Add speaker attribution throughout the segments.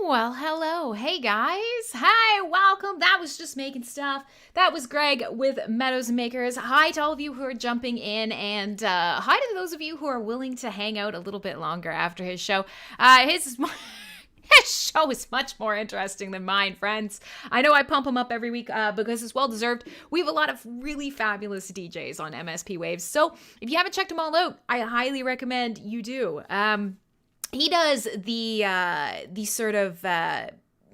Speaker 1: Well, hello. Hey, guys. Hi, welcome. That was Just Making Stuff. That was Greg with Meadows Makers. Hi to all of you who are jumping in, and hi to those of you who are willing to hang out a little bit longer after his show. His show is much more interesting than mine, friends. I know I pump him up every week because it's well deserved. We have a lot of really fabulous DJs on MSP Waves, so if you haven't checked them all out, I highly recommend you do. He does the sort of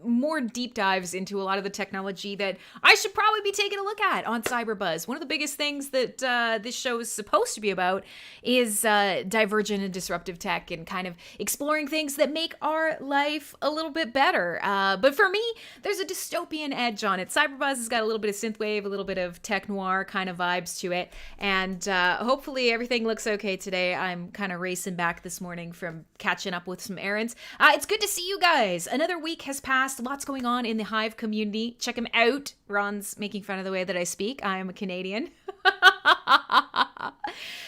Speaker 1: more deep dives into a lot of the technology that I should probably be taking a look at on Cyberbuzz. One of the biggest things that this show is supposed to be about is divergent and disruptive tech and kind of exploring things that make our life a little bit better. But for me, there's a dystopian edge on it. Cyberbuzz has got a little bit of synthwave, a little bit of tech noir kind of vibes to it. And hopefully everything looks okay today. I'm kind of racing back this morning from catching up with some errands. It's good to see you guys. Another week has passed. Lots going on in the Hive community. Check him out. Ron's making fun of the way that I speak. I am a Canadian.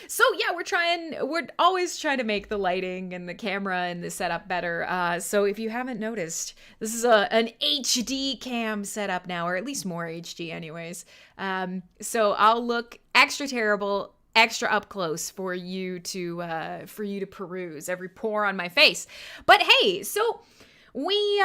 Speaker 1: So yeah, we're always trying to make the lighting and the camera and the setup better. So if you haven't noticed, this is an HD cam setup now, or at least more HD anyways. So I'll look extra terrible, extra up close for you to peruse every pore on my face. But hey, so we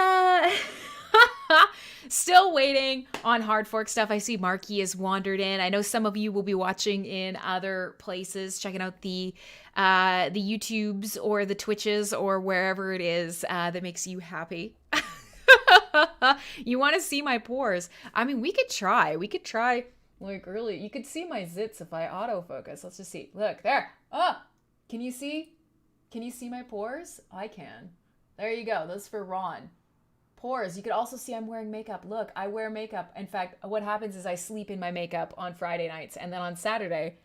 Speaker 1: still waiting on hard fork stuff. I see Marky has wandered in. I know some of you will be watching in other places, checking out the YouTubes or the Twitches or wherever it is that makes you happy. You want to see my pores? I mean, we could try. Like, really, you could see my zits if I autofocus. Let's just see. Look, there. Oh, can you see? Can you see my pores? I can. There you go. That's for Ron. Pores. You could also see I'm wearing makeup. Look, I wear makeup. In fact, what happens is I sleep in my makeup on Friday nights, and then on Saturday,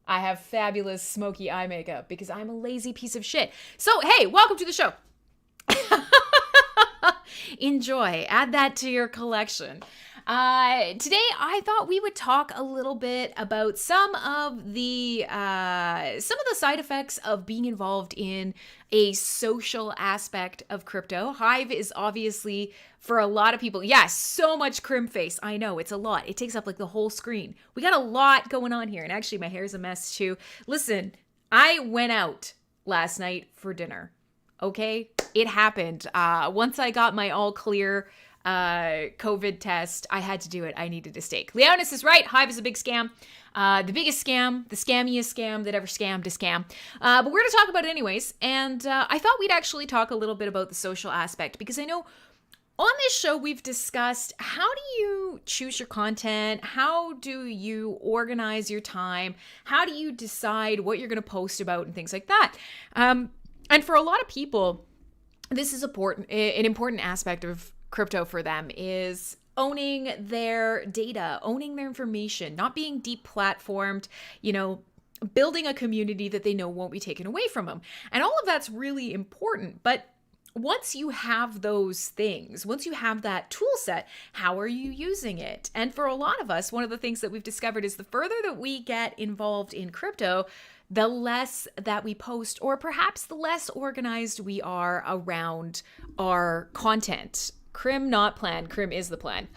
Speaker 1: I have fabulous smoky eye makeup because I'm a lazy piece of shit. So, hey, welcome to the show. Enjoy. Add that to your collection. Today, I thought we would talk a little bit about some of the side effects of being involved in a social aspect of crypto. Hive is obviously, for a lot of people, yes, so much crim face. I know, it's a lot. It takes up like the whole screen. We got a lot going on here. And actually, my hair's a mess too. Listen, I went out last night for dinner. Okay? It happened. Once I got my all clear COVID test, I had to do it. I needed a steak. Leonis is right. Hive is a big scam. The biggest scam, the scammiest scam that ever scammed a scam. But we're going to talk about it anyways. And I thought we'd actually talk a little bit about the social aspect, because I know on this show we've discussed, how do you choose your content? How do you organize your time? How do you decide what you're going to post about and things like that? And for a lot of people, this is an important aspect of crypto for them, is owning their data, owning their information, not being deplatformed, building a community that they know won't be taken away from them. And all of that's really important. But once you have those things, once you have that tool set, how are you using it? And for a lot of us, one of the things that we've discovered is the further that we get involved in crypto, the less that we post, or perhaps the less organized we are around our content. Crim not plan. Crim is the plan.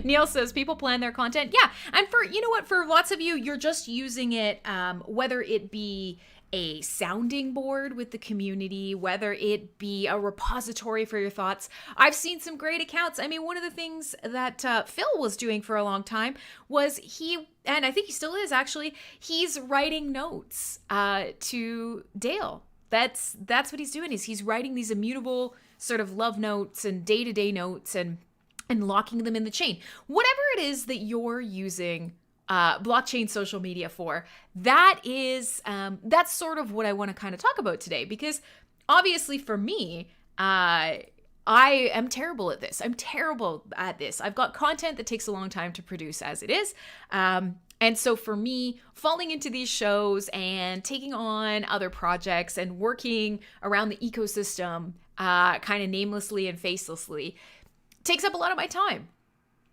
Speaker 1: Neil says people plan their content. Yeah. And for lots of you, you're just using it, whether it be a sounding board with the community, whether it be a repository for your thoughts. I've seen some great accounts. I mean, one of the things that Phil was doing for a long time was and I think he still is actually, he's writing notes to Dale. That's what he's doing, is he's writing these immutable sort of love notes and day-to-day notes and locking them in the chain. Whatever it is that you're using blockchain social media for, that's sort of what I want to kind of talk about today, because obviously for me, I am terrible at this. I've got content that takes a long time to produce as it is. And so for me, falling into these shows and taking on other projects and working around the ecosystem kind of namelessly and facelessly takes up a lot of my time.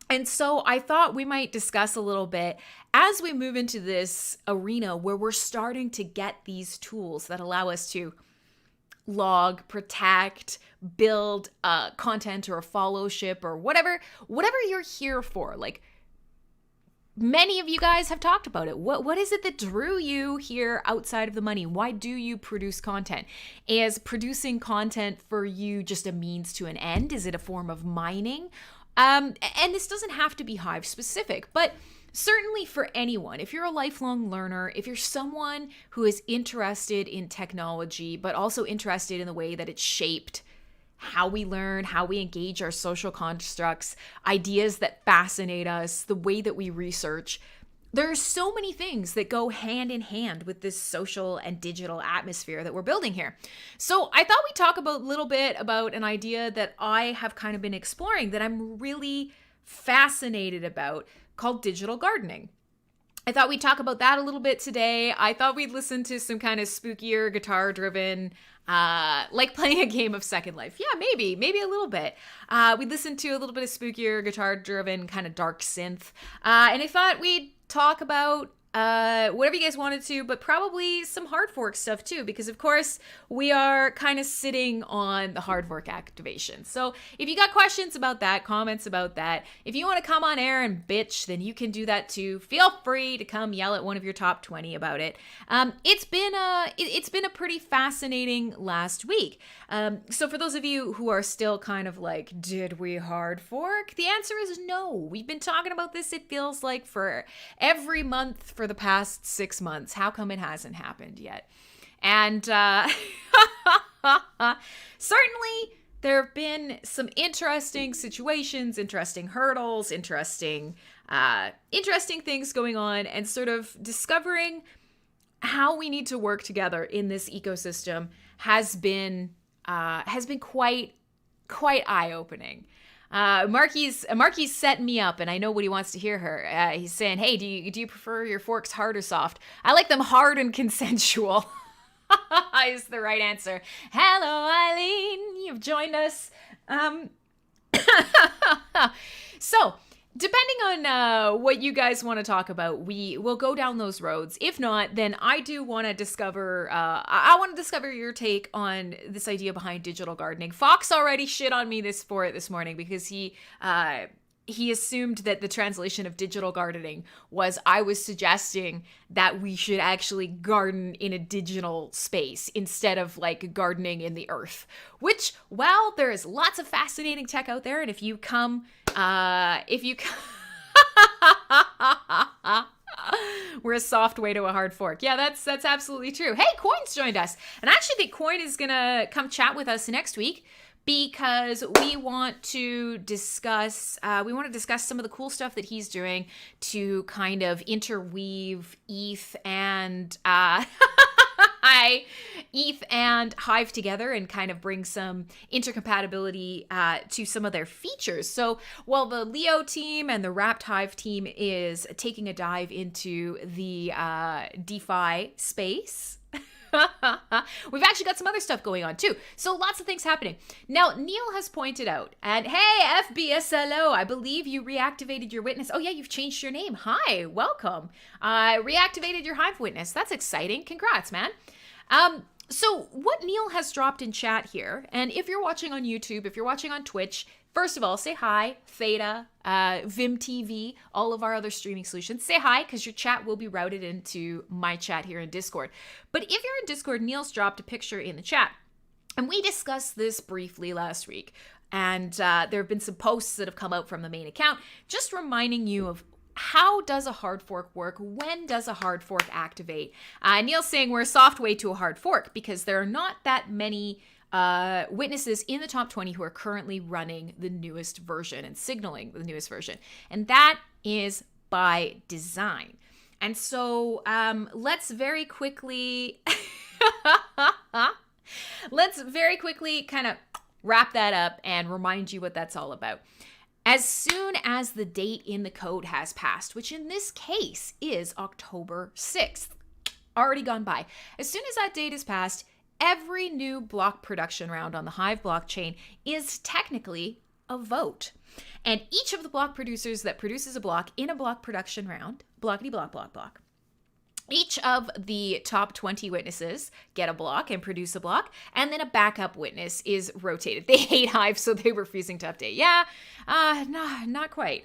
Speaker 1: And so I thought we might discuss a little bit as we move into this arena where we're starting to get these tools that allow us to log, protect, build content or a followship or whatever you're here for. Like, many of you guys have talked about it. What is it that drew you here outside of the money? Why do you produce content? Is producing content for you just a means to an end? Is it a form of mining? And this doesn't have to be Hive specific, but certainly for anyone, if you're a lifelong learner, if you're someone who is interested in technology, but also interested in the way that it's shaped how we learn, how we engage our social constructs, ideas that fascinate us, the way that we research, there are so many things that go hand in hand with this social and digital atmosphere that we're building here. So I thought we'd talk a little bit about an idea that I have kind of been exploring that I'm really fascinated about, called digital gardening. I thought we'd talk about that a little bit today. I thought we'd listen to some kind of spookier, guitar-driven, like playing a game of Second Life. Yeah, maybe a little bit. We'd listen to a little bit of spookier, guitar-driven, kind of dark synth. And I thought we'd talk about whatever you guys wanted to, but probably some hard fork stuff too, because of course we are kind of sitting on the hard fork activation. So if you got questions about that, comments about that, if you want to come on air and bitch, then you can do that too. Feel free to come yell at one of your top 20 about it. It's been a pretty fascinating last week. So for those of you who are still kind of like, did we hard fork? The answer is no. We've been talking about this, it feels like, for every month for the past 6 months. How come it hasn't happened yet? And certainly there have been some interesting situations, interesting hurdles, interesting things going on, and sort of discovering how we need to work together in this ecosystem has been quite eye-opening. Marky's setting me up, and I know what he wants to hear her. He's saying, hey, do you prefer your forks hard or soft? I like them hard and consensual. Is the right answer. Hello, Eileen. You've joined us. So, depending on what you guys want to talk about, we will go down those roads. If not, then I do want to discover, I want to discover your take on this idea behind digital gardening. Fox already shit on me this morning because he assumed that the translation of digital gardening was I was suggesting that we should actually garden in a digital space instead of like gardening in the earth, which, well, there is lots of fascinating tech out there. And if you come, we're a soft way to a hard fork. Yeah, that's absolutely true. Hey, Coin's joined us. And I actually think Coin is going to come chat with us next week, because we want to discuss some of the cool stuff that he's doing to kind of interweave ETH and ETH and Hive together and kind of bring some intercompatibility to some of their features. So while the Leo team and the Wrapped Hive team is taking a dive into the DeFi space, we've actually got some other stuff going on too. So lots of things happening. Now, Neil has pointed out, and hey, FBSLO, I believe you reactivated your witness. Oh yeah, you've changed your name. Hi, welcome. Reactivated your Hive witness. That's exciting. Congrats, man. So what Neil has dropped in chat here, and if you're watching on YouTube, if you're watching on Twitch, first of all, say hi, Theta, Vim TV, all of our other streaming solutions. Say hi, because your chat will be routed into my chat here in Discord. But if you're in Discord, Neil's dropped a picture in the chat. And we discussed this briefly last week. And there have been some posts that have come out from the main account, just reminding you of how does a hard fork work? When does a hard fork activate? Neil's saying we're a soft way to a hard fork because there are not that many witnesses in the top 20 who are currently running the newest version and signaling the newest version. And that is by design. And so let's very quickly kind of wrap that up and remind you what that's all about. As soon as the date in the code has passed, which in this case is October 6th, already gone by. As soon as that date is passed, every new block production round on the Hive blockchain is technically a vote. And each of the block producers that produces a block in a block production round, blockity block, Each of the top 20 witnesses get a block and produce a block, and then a backup witness is rotated. They hate Hive, so they're refusing to update. Yeah, no, not quite.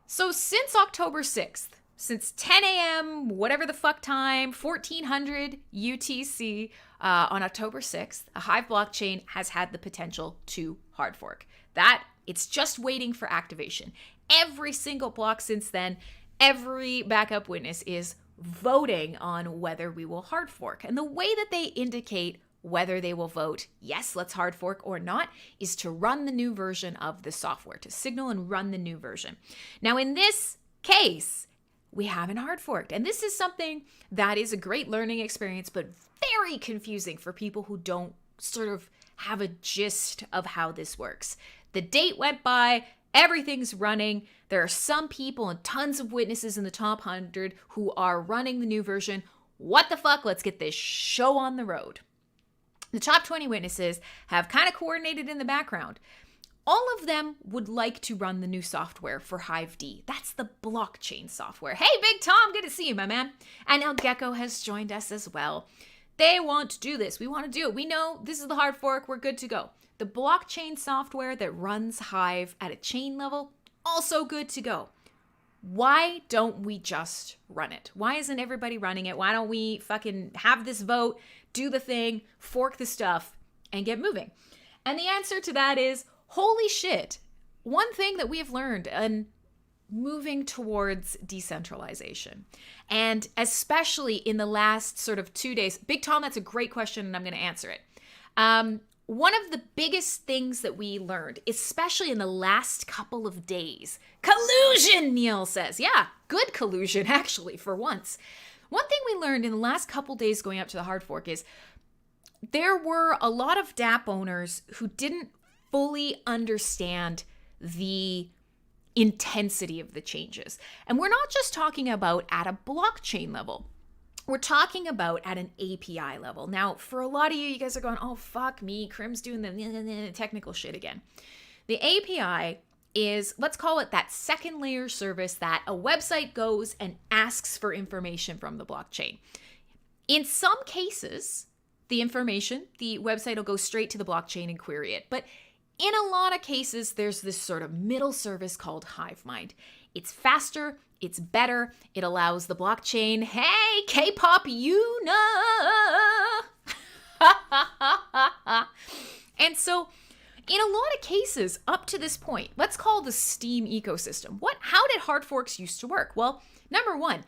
Speaker 1: So since October 6th, since 10 a.m., whatever the fuck time, 1400 UTC, on October 6th, a Hive blockchain has had the potential to hard fork. That, it's just waiting for activation. Every single block since then, every backup witness is voting on whether we will hard fork. And the way that they indicate whether they will vote, yes, let's hard fork or not, is to run the new version of the software, to signal and run the new version. Now, in this case, we haven't hard forked. And this is something that is a great learning experience, but very confusing for people who don't sort of have a gist of how this works. The date went by, everything's running. There are some people and tons of witnesses in the top 100 who are running the new version. What the fuck? Let's get this show on the road. The top 20 witnesses have kind of coordinated in the background. All of them would like to run the new software for HiveD. That's the blockchain software. Hey, Big Tom, good to see you, my man. And now Gecko has joined us as well. They want to do this. We want to do it. We know this is the hard fork. We're good to go. The blockchain software that runs Hive at a chain level, also good to go. Why don't we just run it? Why isn't everybody running it? Why don't we fucking have this vote, do the thing, fork the stuff, and get moving? And the answer to that is, holy shit. One thing that we have learned in moving towards decentralization, and especially in the last sort of 2 days, Big Tom, that's a great question, and I'm going to answer it. One of the biggest things that we learned, especially in the last couple of days, collusion, Neil says. Yeah, good collusion, actually, for once. One thing we learned in the last couple days going up to the hard fork is there were a lot of DApp owners who didn't fully understand the intensity of the changes. And we're not just talking about at a blockchain level. We're talking about at an API level. Now, for a lot of you, you guys are going, oh, fuck me, Crim's doing the technical shit again. The API is, let's call it that second layer service that a website goes and asks for information from the blockchain. In some cases, the information, the website will go straight to the blockchain and query it. But in a lot of cases, there's this sort of middle service called HiveMind. It's faster, it's better, it allows the blockchain, hey, K-pop, you know. And so, in a lot of cases, up to this point, let's call the Steam ecosystem. How did hard forks used to work? Well, number one,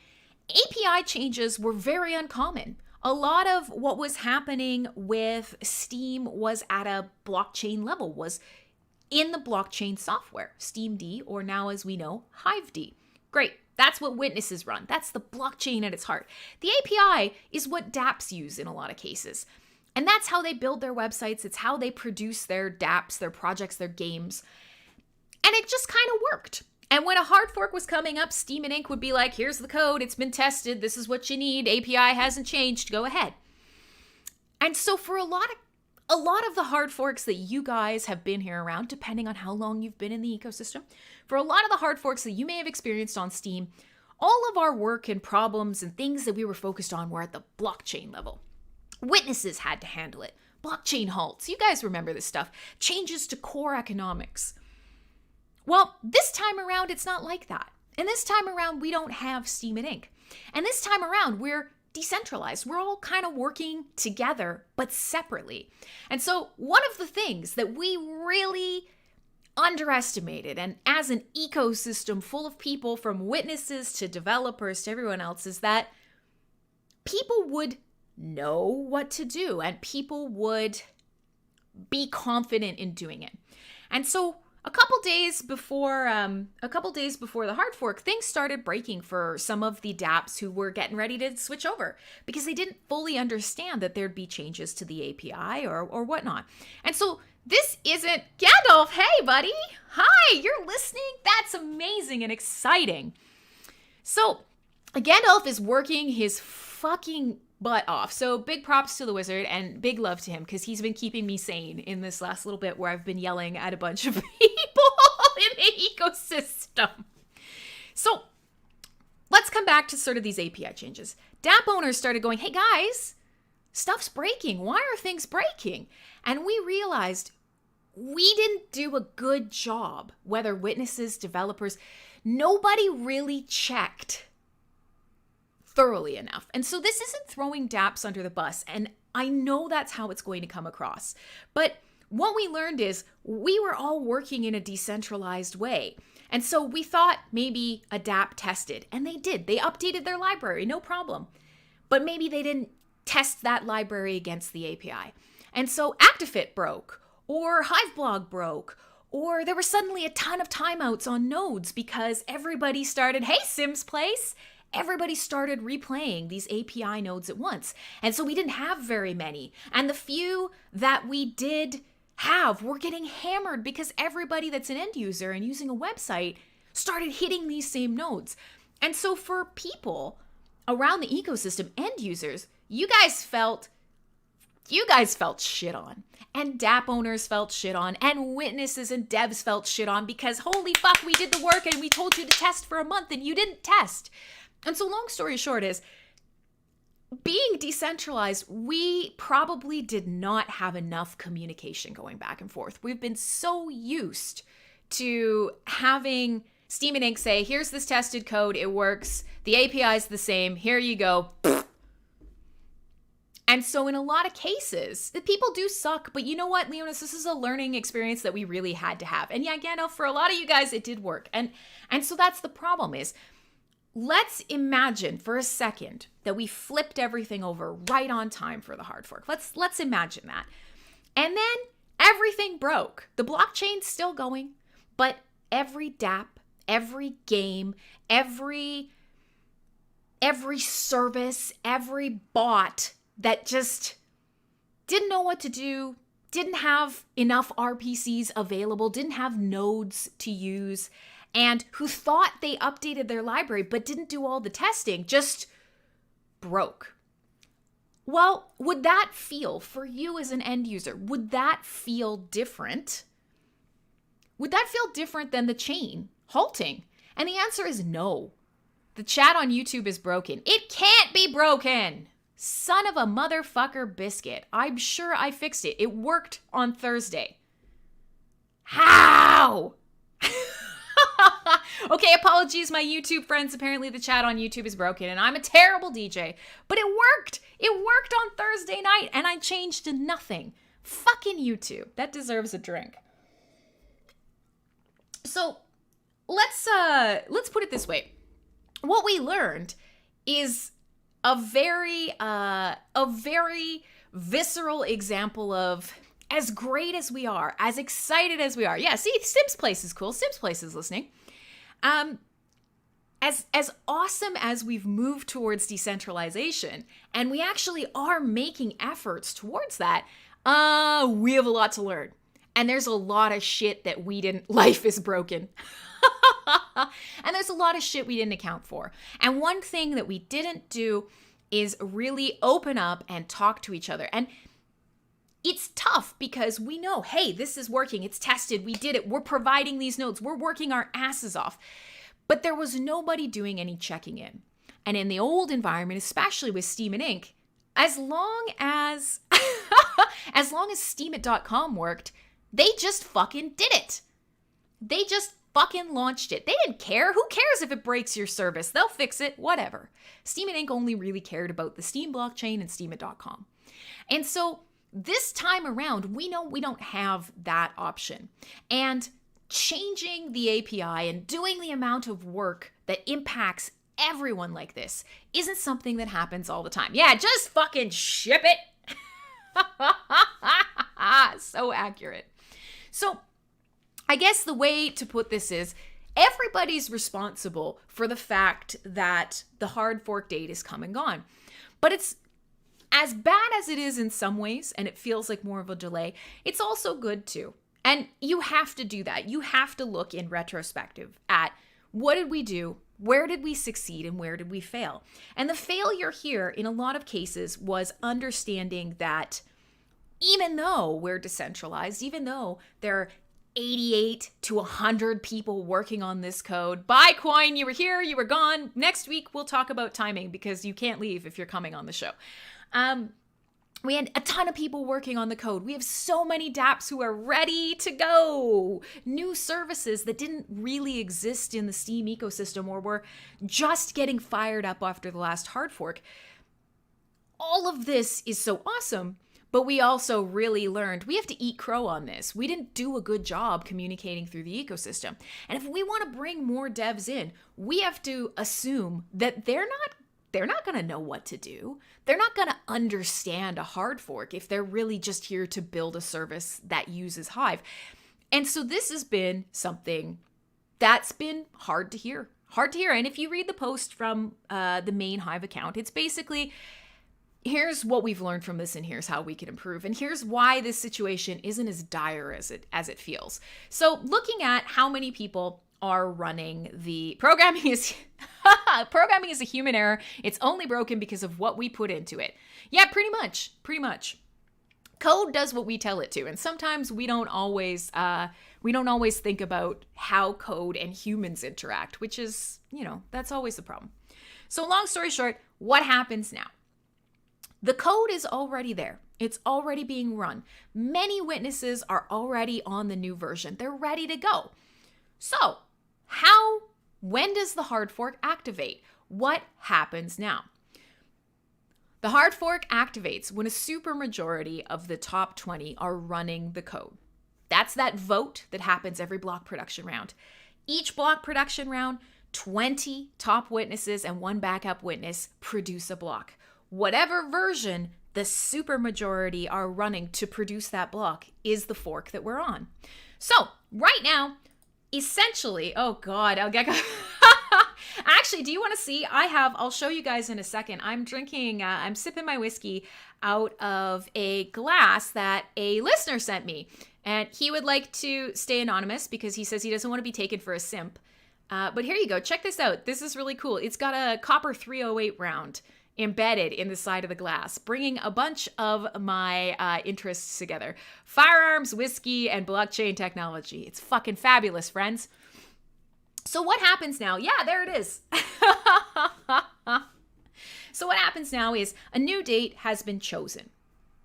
Speaker 1: API changes were very uncommon. A lot of what was happening with Steam was at a blockchain level, was in the blockchain software, SteamD, or now as we know, HiveD. Great, that's what witnesses run. That's the blockchain at its heart. The API is what dApps use in a lot of cases. And that's how they build their websites. It's how they produce their dApps, their projects, their games. And it just kind of worked. And when a hard fork was coming up, Steam and Inc. would be like, here's the code, it's been tested, this is what you need, API hasn't changed, go ahead. And so for a lot of the hard forks that you guys have been here around, depending on how long you've been in the ecosystem, for a lot of the hard forks that you may have experienced on Steam, all of our work and problems and things that we were focused on were at the blockchain level. Witnesses had to handle it. Blockchain halts, you guys remember this stuff. Changes to core economics. Well, this time around, it's not like that. And this time around, we don't have Steam and Inc. And this time around, we're decentralized. We're all kind of working together, but separately. And so one of the things that we really underestimated, and as an ecosystem full of people, from witnesses to developers to everyone else, is that people would know what to do and people would be confident in doing it. And so a couple days before the hard fork, things started breaking for some of the dApps who were getting ready to switch over because they didn't fully understand that there'd be changes to the API or whatnot. And so this isn't Gandalf. Hey, buddy. Hi, you're listening? That's amazing and exciting. So Gandalf is working his fucking butt off. So big props to the wizard and big love to him because he's been keeping me sane in this last little bit where I've been yelling at a bunch of people in the ecosystem. So let's come back to sort of these API changes. dApp owners started going, hey guys, stuff's breaking. Why are things breaking? And we realized we didn't do a good job, whether witnesses, developers, nobody really checked thoroughly enough. And so this isn't throwing dApps under the bus. And I know that's how it's going to come across. But what we learned is we were all working in a decentralized way. And so we thought maybe a dApp tested, and they did. They updated their library, no problem. But maybe they didn't test that library against the API. And so ActiveFit broke, or Hiveblog broke, or there were suddenly a ton of timeouts on nodes because everybody started, hey, Sims Place, everybody started replaying these API nodes at once. And so we didn't have very many. And the few that we did have were getting hammered because everybody that's an end user and using a website started hitting these same nodes. And so for people around the ecosystem, end users, you guys felt shit on. And dApp owners felt shit on. And witnesses and devs felt shit on because holy fuck, we did the work and we told you to test for a month and you didn't test. And so long story short is, being decentralized, we probably did not have enough communication going back and forth. We've been so used to having Steam and Ink say, here's this tested code, it works, the API is the same, here you go. And so in a lot of cases, the people do suck, but you know what, Leonis, this is a learning experience that we really had to have. And yeah, again, for a lot of you guys, it did work. And so that's the problem is, let's imagine for a second that we flipped everything over right on time for the hard fork. Let's imagine that. And then everything broke. The blockchain's still going, but every dApp, every game, every service, every bot that just didn't know what to do, didn't have enough RPCs available, didn't have nodes to use, and who thought they updated their library but didn't do all the testing, just broke. Well, would that feel, for you as an end user, would that feel different? Would that feel different than the chain halting? And the answer is no. The chat on YouTube is broken. It can't be broken. Son of a motherfucker biscuit. I'm sure I fixed it. It worked on Thursday. How? Okay, apologies, my YouTube friends. Apparently the chat on YouTube is broken and I'm a terrible DJ. But it worked. It worked on Thursday night and I changed to nothing. Fucking YouTube. That deserves a drink. So let's put it this way. What we learned is a very visceral example of, as great as we are, as excited as we are. Yeah, see, Sims Place is cool. Sims Place is listening. As awesome as we've moved towards decentralization, and we actually are making efforts towards that, we have a lot to learn. And there's a lot of shit that we didn't, life is broken. And there's a lot of shit we didn't account for. And one thing that we didn't do is really open up and talk to each other. And it's tough because we know, hey, this is working. It's tested. We did it. We're providing these nodes. We're working our asses off. But there was nobody doing any checking in. And in the old environment, especially with Steam and Ink, as long as Steemit.com worked, they just fucking did it. They just fucking launched it. They didn't care. Who cares if it breaks your service? They'll fix it, whatever. Steam and Ink only really cared about the Steam blockchain and Steemit.com. And so this time around, we know we don't have that option. And changing the API and doing the amount of work that impacts everyone like this isn't something that happens all the time. Yeah, just fucking ship it. So accurate. So I guess the way to put this is everybody's responsible for the fact that the hard fork date is come and gone. But it's as bad as it is in some ways, and it feels like more of a delay, it's also good too. And you have to do that. You have to look in retrospective at what did we do, where did we succeed, and where did we fail? And the failure here in a lot of cases was understanding that even though we're decentralized, even though there are 88 to 100 people working on this code. Bye, Coin. You were here. You were gone. Next week, we'll talk about timing because you can't leave if you're coming on the show. We had a ton of people working on the code. We have so many dApps who are ready to go. New services that didn't really exist in the Steam ecosystem or were just getting fired up after the last hard fork. All of this is so awesome, but we also really learned we have to eat crow on this. We didn't do a good job communicating through the ecosystem. And if we want to bring more devs in, we have to assume that they're not going to know what to do. They're not going to understand a hard fork if they're really just here to build a service that uses Hive. And so this has been something that's been hard to hear. And if you read the post from the main Hive account, it's basically, here's what we've learned from this and here's how we can improve. And here's why this situation isn't as dire as it feels. So looking at how many people are running the programming is a human error. It's only broken because of what we put into it. Yeah, pretty much. Code does what we tell it to, and sometimes we don't always think about how code and humans interact, which is, that's always the problem. So long story short, what happens now? The code is already there. It's already being run. Many witnesses are already on the new version. They're ready to go. So, when does the hard fork activate? What happens now? The hard fork activates when a supermajority of the top 20 are running the code. That's that vote that happens every block production round. Each block production round, 20 top witnesses and one backup witness produce a block. Whatever version the supermajority are running to produce that block is the fork that we're on. So, right now, essentially, oh God, actually, do you want to see? I'll show you guys in a second. I'm sipping my whiskey out of a glass that a listener sent me. And he would like to stay anonymous because he says he doesn't want to be taken for a simp. But here you go. Check this out. This is really cool. It's got a copper 308 round embedded in the side of the glass, bringing a bunch of my interests together. Firearms, whiskey, and blockchain technology. It's fucking fabulous, friends. So what happens now? Yeah, there it is. So what happens now is a new date has been chosen.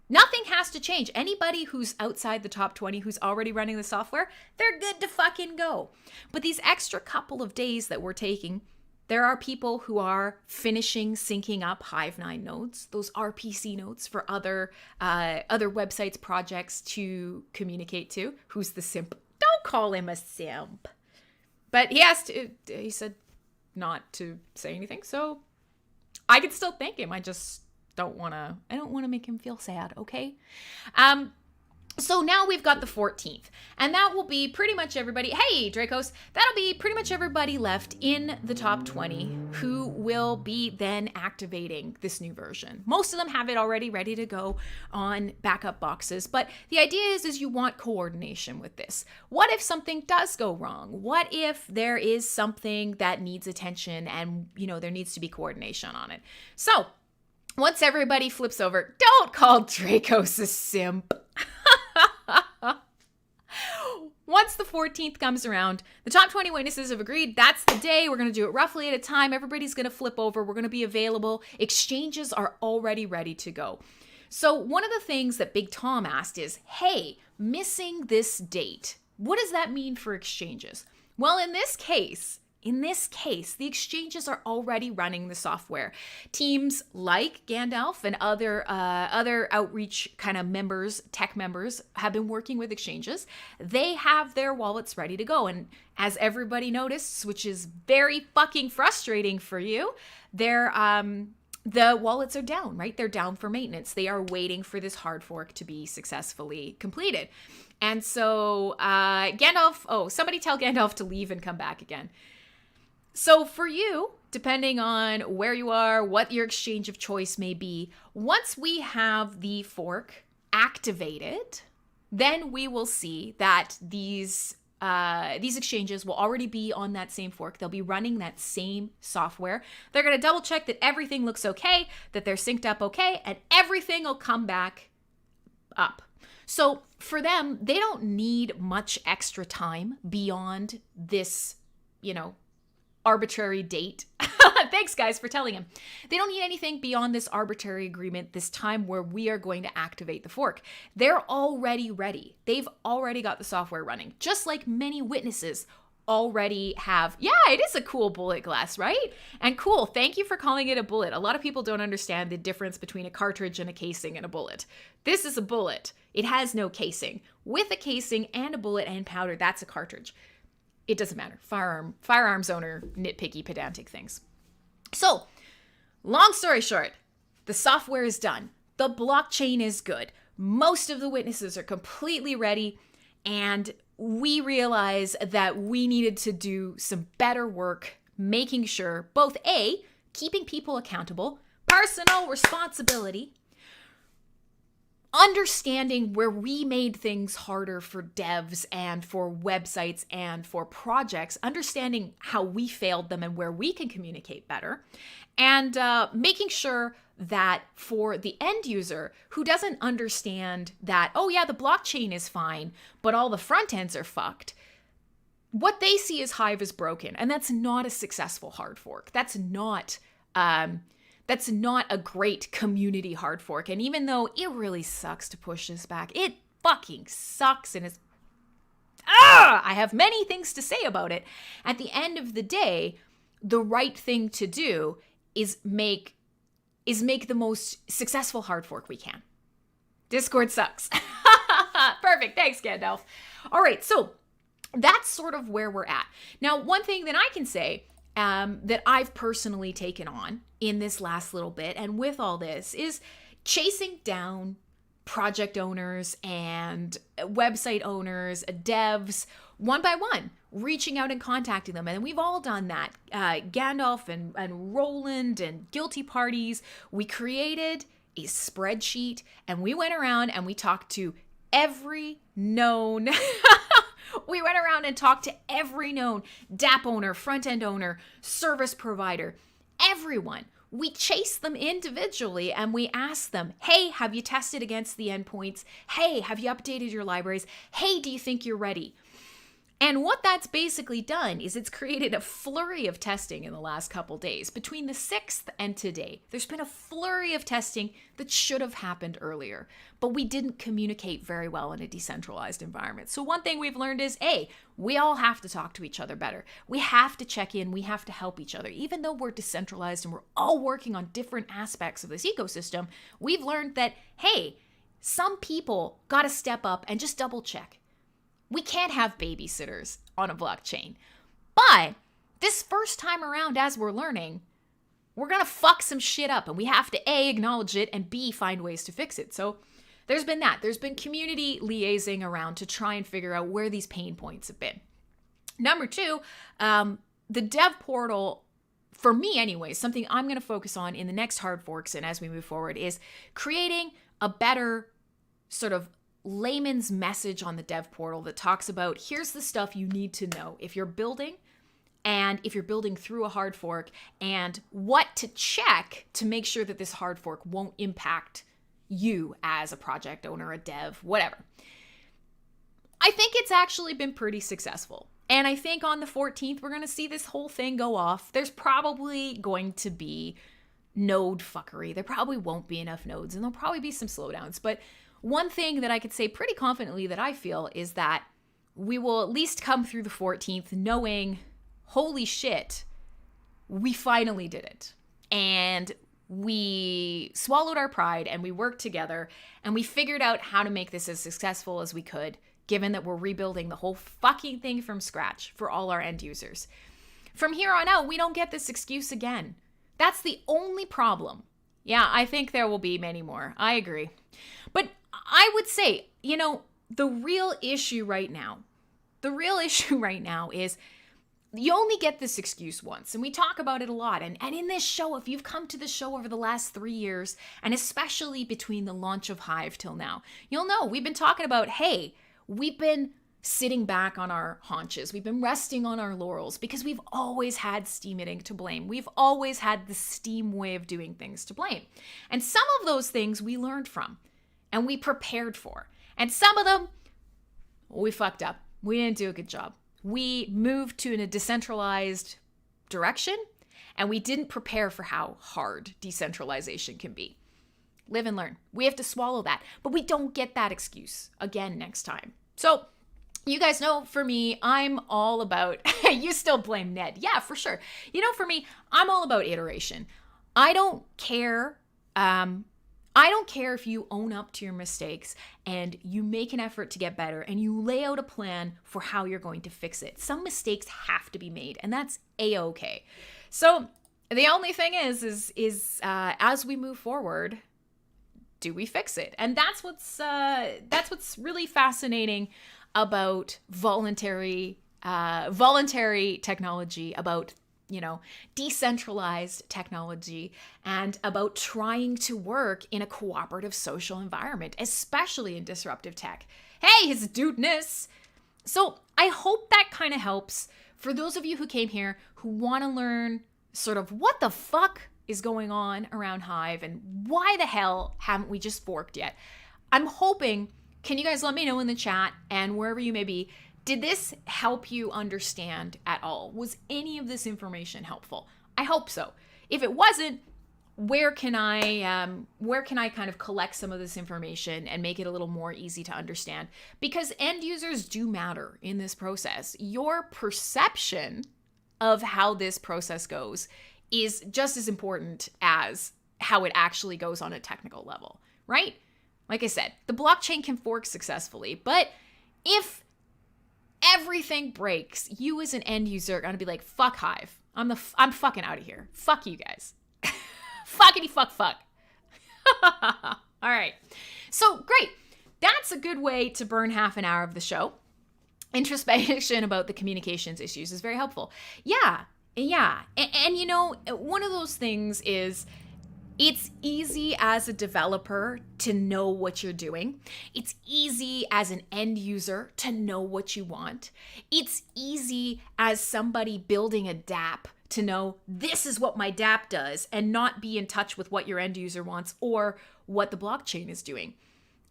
Speaker 1: Nothing has to change. Anybody who's outside the top 20 who's already running the software, they're good to fucking go. But these extra couple of days that we're taking, there are people who are finishing syncing up Hive 9 nodes, those RPC nodes for other websites, projects to communicate to. Who's the simp? Don't call him a simp. But he said not to say anything, so I can still thank him. I just don't want to make him feel sad, okay? So now we've got the 14th, and that will be pretty much everybody. Hey, Dracos, that'll be pretty much everybody left in the top 20 who will be then activating this new version. Most of them have it already ready to go on backup boxes, but the idea is you want coordination with this. What if something does go wrong? What if there is something that needs attention and, there needs to be coordination on it? So once everybody flips over, don't call Dracos a simp. Once the 14th comes around, the top 20 witnesses have agreed that's the day. We're going to do it roughly at a time. Everybody's going to flip over. We're going to be available. Exchanges are already ready to go. So one of the things that Big Tom asked is, hey, missing this date, what does that mean for exchanges? Well, in this case, the exchanges are already running the software. Teams like Gandalf and other outreach kind of members, tech members, have been working with exchanges. They have their wallets ready to go. And as everybody noticed, which is very fucking frustrating for you, the wallets are down, right? They're down for maintenance. They are waiting for this hard fork to be successfully completed. And so somebody tell Gandalf to leave and come back again. So for you, depending on where you are, what your exchange of choice may be, once we have the fork activated, then we will see that these exchanges will already be on that same fork. They'll be running that same software. They're going to double check that everything looks okay, that they're synced up okay, and everything will come back up. So for them, they don't need much extra time beyond this, arbitrary date. Thanks, guys, for telling him. They don't need anything beyond this arbitrary agreement, this time where we are going to activate the fork. They're already ready. They've already got the software running, just like many witnesses already have. Yeah, it is a cool bullet glass, right? And cool, thank you for calling it a bullet. A lot of people don't understand the difference between a cartridge and a casing and a bullet. This is a bullet. It has no casing. With a casing and a bullet and powder, that's a cartridge. It doesn't matter. Firearms owner, nitpicky, pedantic things. So, long story short, the software is done. The blockchain is good. Most of the witnesses are completely ready, and we realize that we needed to do some better work making sure both A, keeping people accountable, personal responsibility, understanding where we made things harder for devs and for websites and for projects, understanding how we failed them and where we can communicate better, and making sure that for the end user who doesn't understand that, oh yeah, the blockchain is fine, but all the front ends are fucked, what they see is Hive is broken, and that's not a successful hard fork. That's not a great community hard fork. And even though it really sucks to push this back, it fucking sucks and I have many things to say about it. At the end of the day, the right thing to do is make the most successful hard fork we can. Discord sucks. Perfect. Thanks, Gandalf. All right, so that's sort of where we're at. Now, one thing that I can say that I've personally taken on in this last little bit and with all this is chasing down project owners and website owners, devs, one by one, reaching out and contacting them. And we've all done that. Gandalf and Roland and Guilty Parties, we created a spreadsheet and we went around and we talked to every known we went around and talked to every known DApp owner, front-end owner, service provider, everyone. We chased them individually and we asked them, hey, have you tested against the endpoints? Hey, have you updated your libraries? Hey, do you think you're ready? And what that's basically done is it's created a flurry of testing in the last couple days. Between the 6th and today, there's been a flurry of testing that should have happened earlier, but we didn't communicate very well in a decentralized environment. So one thing we've learned is, A, we all have to talk to each other better. We have to check in. We have to help each other. Even though we're decentralized and we're all working on different aspects of this ecosystem, we've learned that, hey, some people got to step up and just double check. We can't have babysitters on a blockchain. But this first time around, as we're learning, we're going to fuck some shit up and we have to A, acknowledge it, and B, find ways to fix it. So there's been that. There's been community liaising around to try and figure out where these pain points have been. Number 2, the dev portal, for me anyway, something I'm going to focus on in the next hard forks and as we move forward is creating a better sort of layman's message on the dev portal that talks about here's the stuff you need to know if you're building and if you're building through a hard fork and what to check to make sure that this hard fork won't impact you as a project owner, a dev, whatever. I think it's actually been pretty successful. And I think on the 14th, we're going to see this whole thing go off. There's probably going to be node fuckery. There probably won't be enough nodes and there'll probably be some slowdowns. But one thing that I could say pretty confidently that I feel is that we will at least come through the 14th knowing, holy shit, we finally did it. And we swallowed our pride and we worked together and we figured out how to make this as successful as we could, given that we're rebuilding the whole fucking thing from scratch for all our end users. From here on out, we don't get this excuse again. That's the only problem. Yeah, I think there will be many more. I agree. But I would say, the real issue right now is you only get this excuse once. And we talk about it a lot. And in this show, if you've come to the show over the last 3 years, and especially between the launch of Hive till now, you'll know we've been talking about, hey, we've been sitting back on our haunches. We've been resting on our laurels because we've always had steeming to blame. We've always had the Steam way of doing things to blame. And some of those things we learned from and we prepared for. And some of them, we fucked up. We didn't do a good job. We moved to a decentralized direction, and we didn't prepare for how hard decentralization can be. Live and learn. We have to swallow that, but we don't get that excuse again next time. So you guys know, for me, I'm all about, you still blame Ned. Yeah, for sure. You know, for me, I'm all about iteration. I don't care. I don't care if you own up to your mistakes and you make an effort to get better and you lay out a plan for how you're going to fix it. Some mistakes have to be made, and that's a-okay. So the only thing is as we move forward, do we fix it? And that's what's really fascinating about voluntary technology, about decentralized technology, and about trying to work in a cooperative social environment, especially in disruptive tech. Hey, his dudeness. So I hope that kind of helps for those of you who came here who want to learn sort of what the fuck is going on around Hive and why the hell haven't we just forked yet. I'm hoping, can you guys let me know in the chat and wherever you may be, did this help you understand at all? Was any of this information helpful? I hope so. If it wasn't, where can I kind of collect some of this information and make it a little more easy to understand? Because end users do matter in this process. Your perception of how this process goes is just as important as how it actually goes on a technical level, right? Like I said, the blockchain can fork successfully, but if everything breaks, you as an end user are going to be like, fuck Hive. I'm fucking out of here. Fuck you guys. Fuckity fuck. All right. So great. That's a good way to burn half an hour of the show. Introspection about the communications issues is very helpful. Yeah. And one of those things is, it's easy as a developer to know what you're doing. It's easy as an end user to know what you want. It's easy as somebody building a dApp to know this is what my dApp does and not be in touch with what your end user wants or what the blockchain is doing.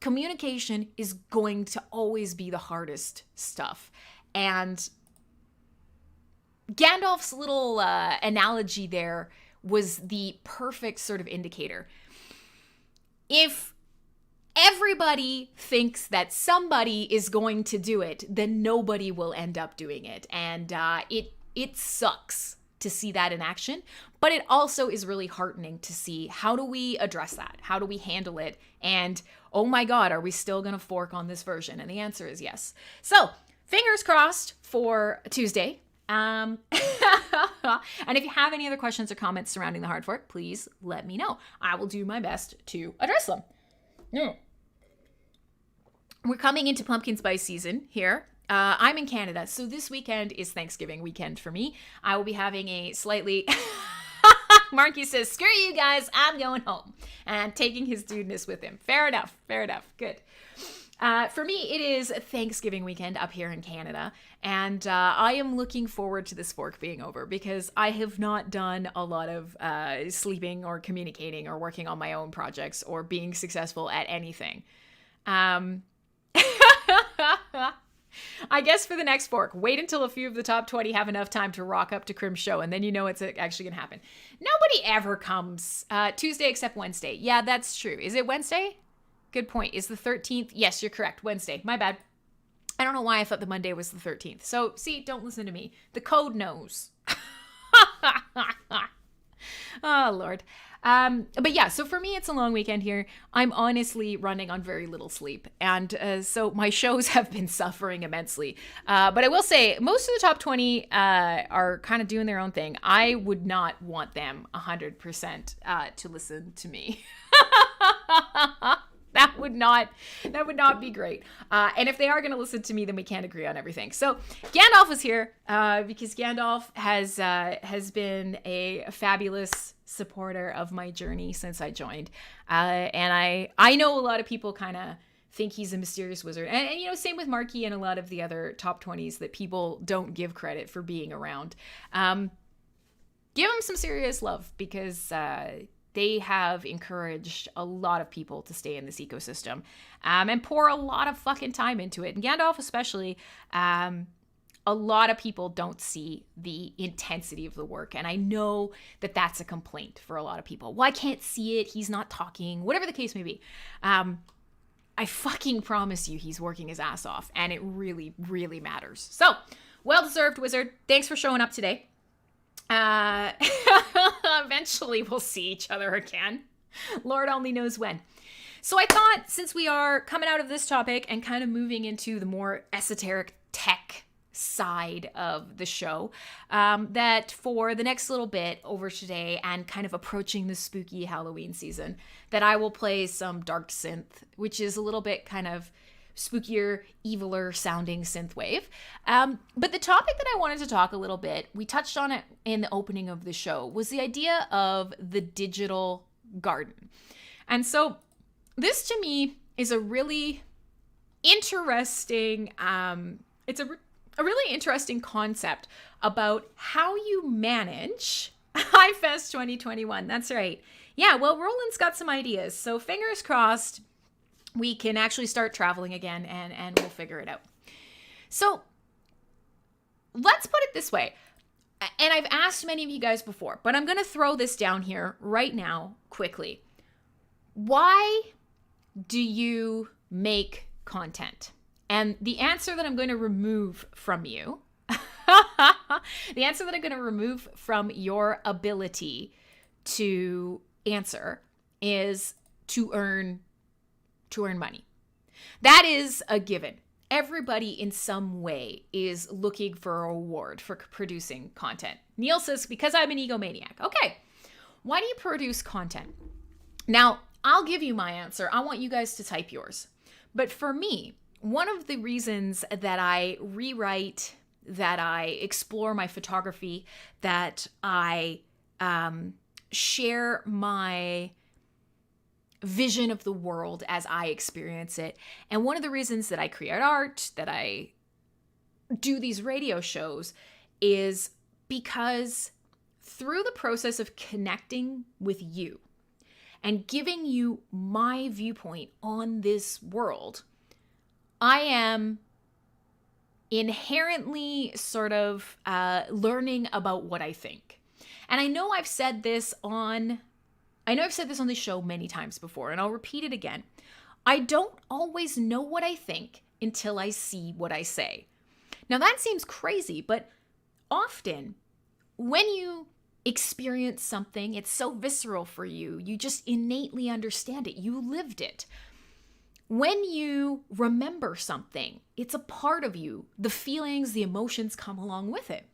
Speaker 1: Communication is going to always be the hardest stuff. And Gandalf's little analogy there was the perfect sort of indicator. If everybody thinks that somebody is going to do it, then nobody will end up doing it. And it sucks to see that in action, but it also is really heartening to see, how do we address that? How do we handle it? And oh my God, are we still going to fork on this version? And the answer is yes. So fingers crossed for Tuesday. And if you have any other questions or comments surrounding the hard fork, please let me know. I will do my best to address them. We're coming into pumpkin spice season here. I'm in Canada, so this weekend is Thanksgiving weekend for me. I will be having a slightly... Marky says, screw you guys, I'm going home. And taking his dudeness with him. Fair enough. Good. For me, it is Thanksgiving weekend up here in Canada, and I am looking forward to this fork being over because I have not done a lot of sleeping or communicating or working on my own projects or being successful at anything. I guess for the next fork, wait until a few of the top 20 have enough time to rock up to Crim's show, and then you know it's actually going to happen. Nobody ever comes Tuesday except Wednesday. Yeah, that's true. Is it Wednesday? Good point. Is the 13th? Yes, you're correct. Wednesday. My bad. I don't know why I thought the Monday was the 13th. So, see, don't listen to me. The code knows. Oh, Lord. But yeah, so for me, it's a long weekend here. I'm honestly running on very little sleep. And so my shows have been suffering immensely. But I will say, most of the top 20 are kind of doing their own thing. I would not want them 100% to listen to me. That would not be great. And if they are going to listen to me, then we can't agree on everything. So Gandalf is here because Gandalf has been a fabulous supporter of my journey since I joined. And I know a lot of people kind of think he's a mysterious wizard. And same with Marky and a lot of the other top 20s that people don't give credit for being around. Give him some serious love because they have encouraged a lot of people to stay in this ecosystem and pour a lot of fucking time into it. And Gandalf especially, a lot of people don't see the intensity of the work. And I know that that's a complaint for a lot of people. Well, I can't see it. He's not talking, whatever the case may be. I fucking promise you he's working his ass off. And it really, really matters. So, well-deserved, Wizard. Thanks for showing up today. Eventually we'll see each other again. Lord only knows when. So I thought, since we are coming out of this topic and kind of moving into the more esoteric tech side of the show, that for the next little bit over today and kind of approaching the spooky Halloween season, that I will play some dark synth, which is a little bit kind of spookier, eviler sounding synthwave. But the topic that I wanted to talk a little bit, we touched on it in the opening of the show, was the idea of the digital garden. And so this to me is a really interesting, it's a really interesting concept about how you manage HiFest 2021. That's right. Yeah, well, Roland's got some ideas. So fingers crossed, we can actually start traveling again and we'll figure it out. So let's put it this way. And I've asked many of you guys before, but I'm going to throw this down here right now quickly. Why do you make content? And the answer that I'm going to remove from you, the answer that I'm going to remove from your ability to answer is to earn money. That is a given. Everybody in some way is looking for a reward for producing content. Neil says, because I'm an egomaniac. Okay, why do you produce content? Now, I'll give you my answer. I want you guys to type yours. But for me, one of the reasons that I rewrite, that I explore my photography, that I share my vision of the world as I experience it, and one of the reasons that I create art, that I do these radio shows, is because through the process of connecting with you and giving you my viewpoint on this world, I am inherently sort of learning about what I think. And I know I've said this on the show many times before, and I'll repeat it again. I don't always know what I think until I see what I say. Now that seems crazy, but often when you experience something, it's so visceral for you. You just innately understand it. You lived it. When you remember something, it's a part of you. The feelings, the emotions come along with it.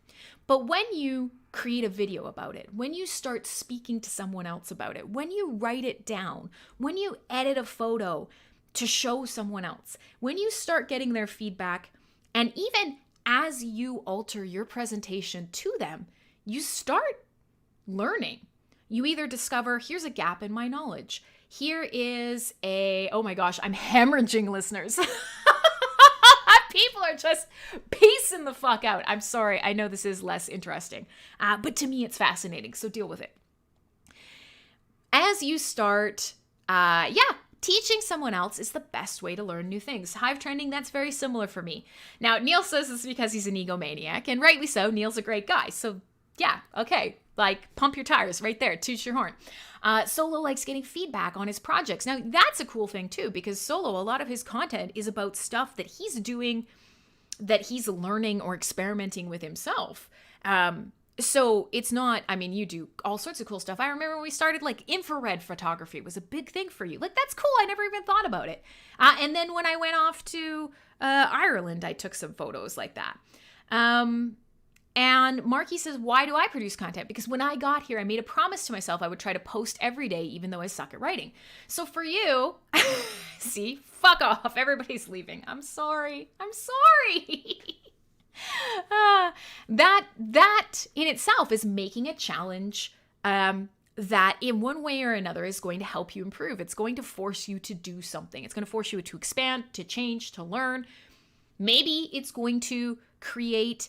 Speaker 1: But when you create a video about it, when you start speaking to someone else about it, when you write it down, when you edit a photo to show someone else, when you start getting their feedback, and even as you alter your presentation to them, you start learning. You either discover, here's a gap in my knowledge. Here is oh my gosh, I'm hemorrhaging listeners. People are just piecing the fuck out. I'm sorry. I know this is less interesting, but to me it's fascinating. So deal with it. As you start, teaching someone else is the best way to learn new things. Hive trending, that's very similar for me. Now, Neil says this because he's an egomaniac, and rightly so. Neil's a great guy. So yeah, okay. Like, pump your tires right there. Toot your horn. Solo likes getting feedback on his projects. Now, that's a cool thing too, because Solo, a lot of his content is about stuff that he's doing, that he's learning or experimenting with himself. So it's not, I mean, you do all sorts of cool stuff. I remember when we started, like, infrared photography was a big thing for you. Like, that's cool. I never even thought about it. And then when I went off to Ireland, I took some photos like that. And Marky says, why do I produce content? Because when I got here, I made a promise to myself I would try to post every day, even though I suck at writing. So for you, see, fuck off. Everybody's leaving. I'm sorry. That in itself is making a challenge that in one way or another is going to help you improve. It's going to force you to do something. It's going to force you to expand, to change, to learn. Maybe it's going to create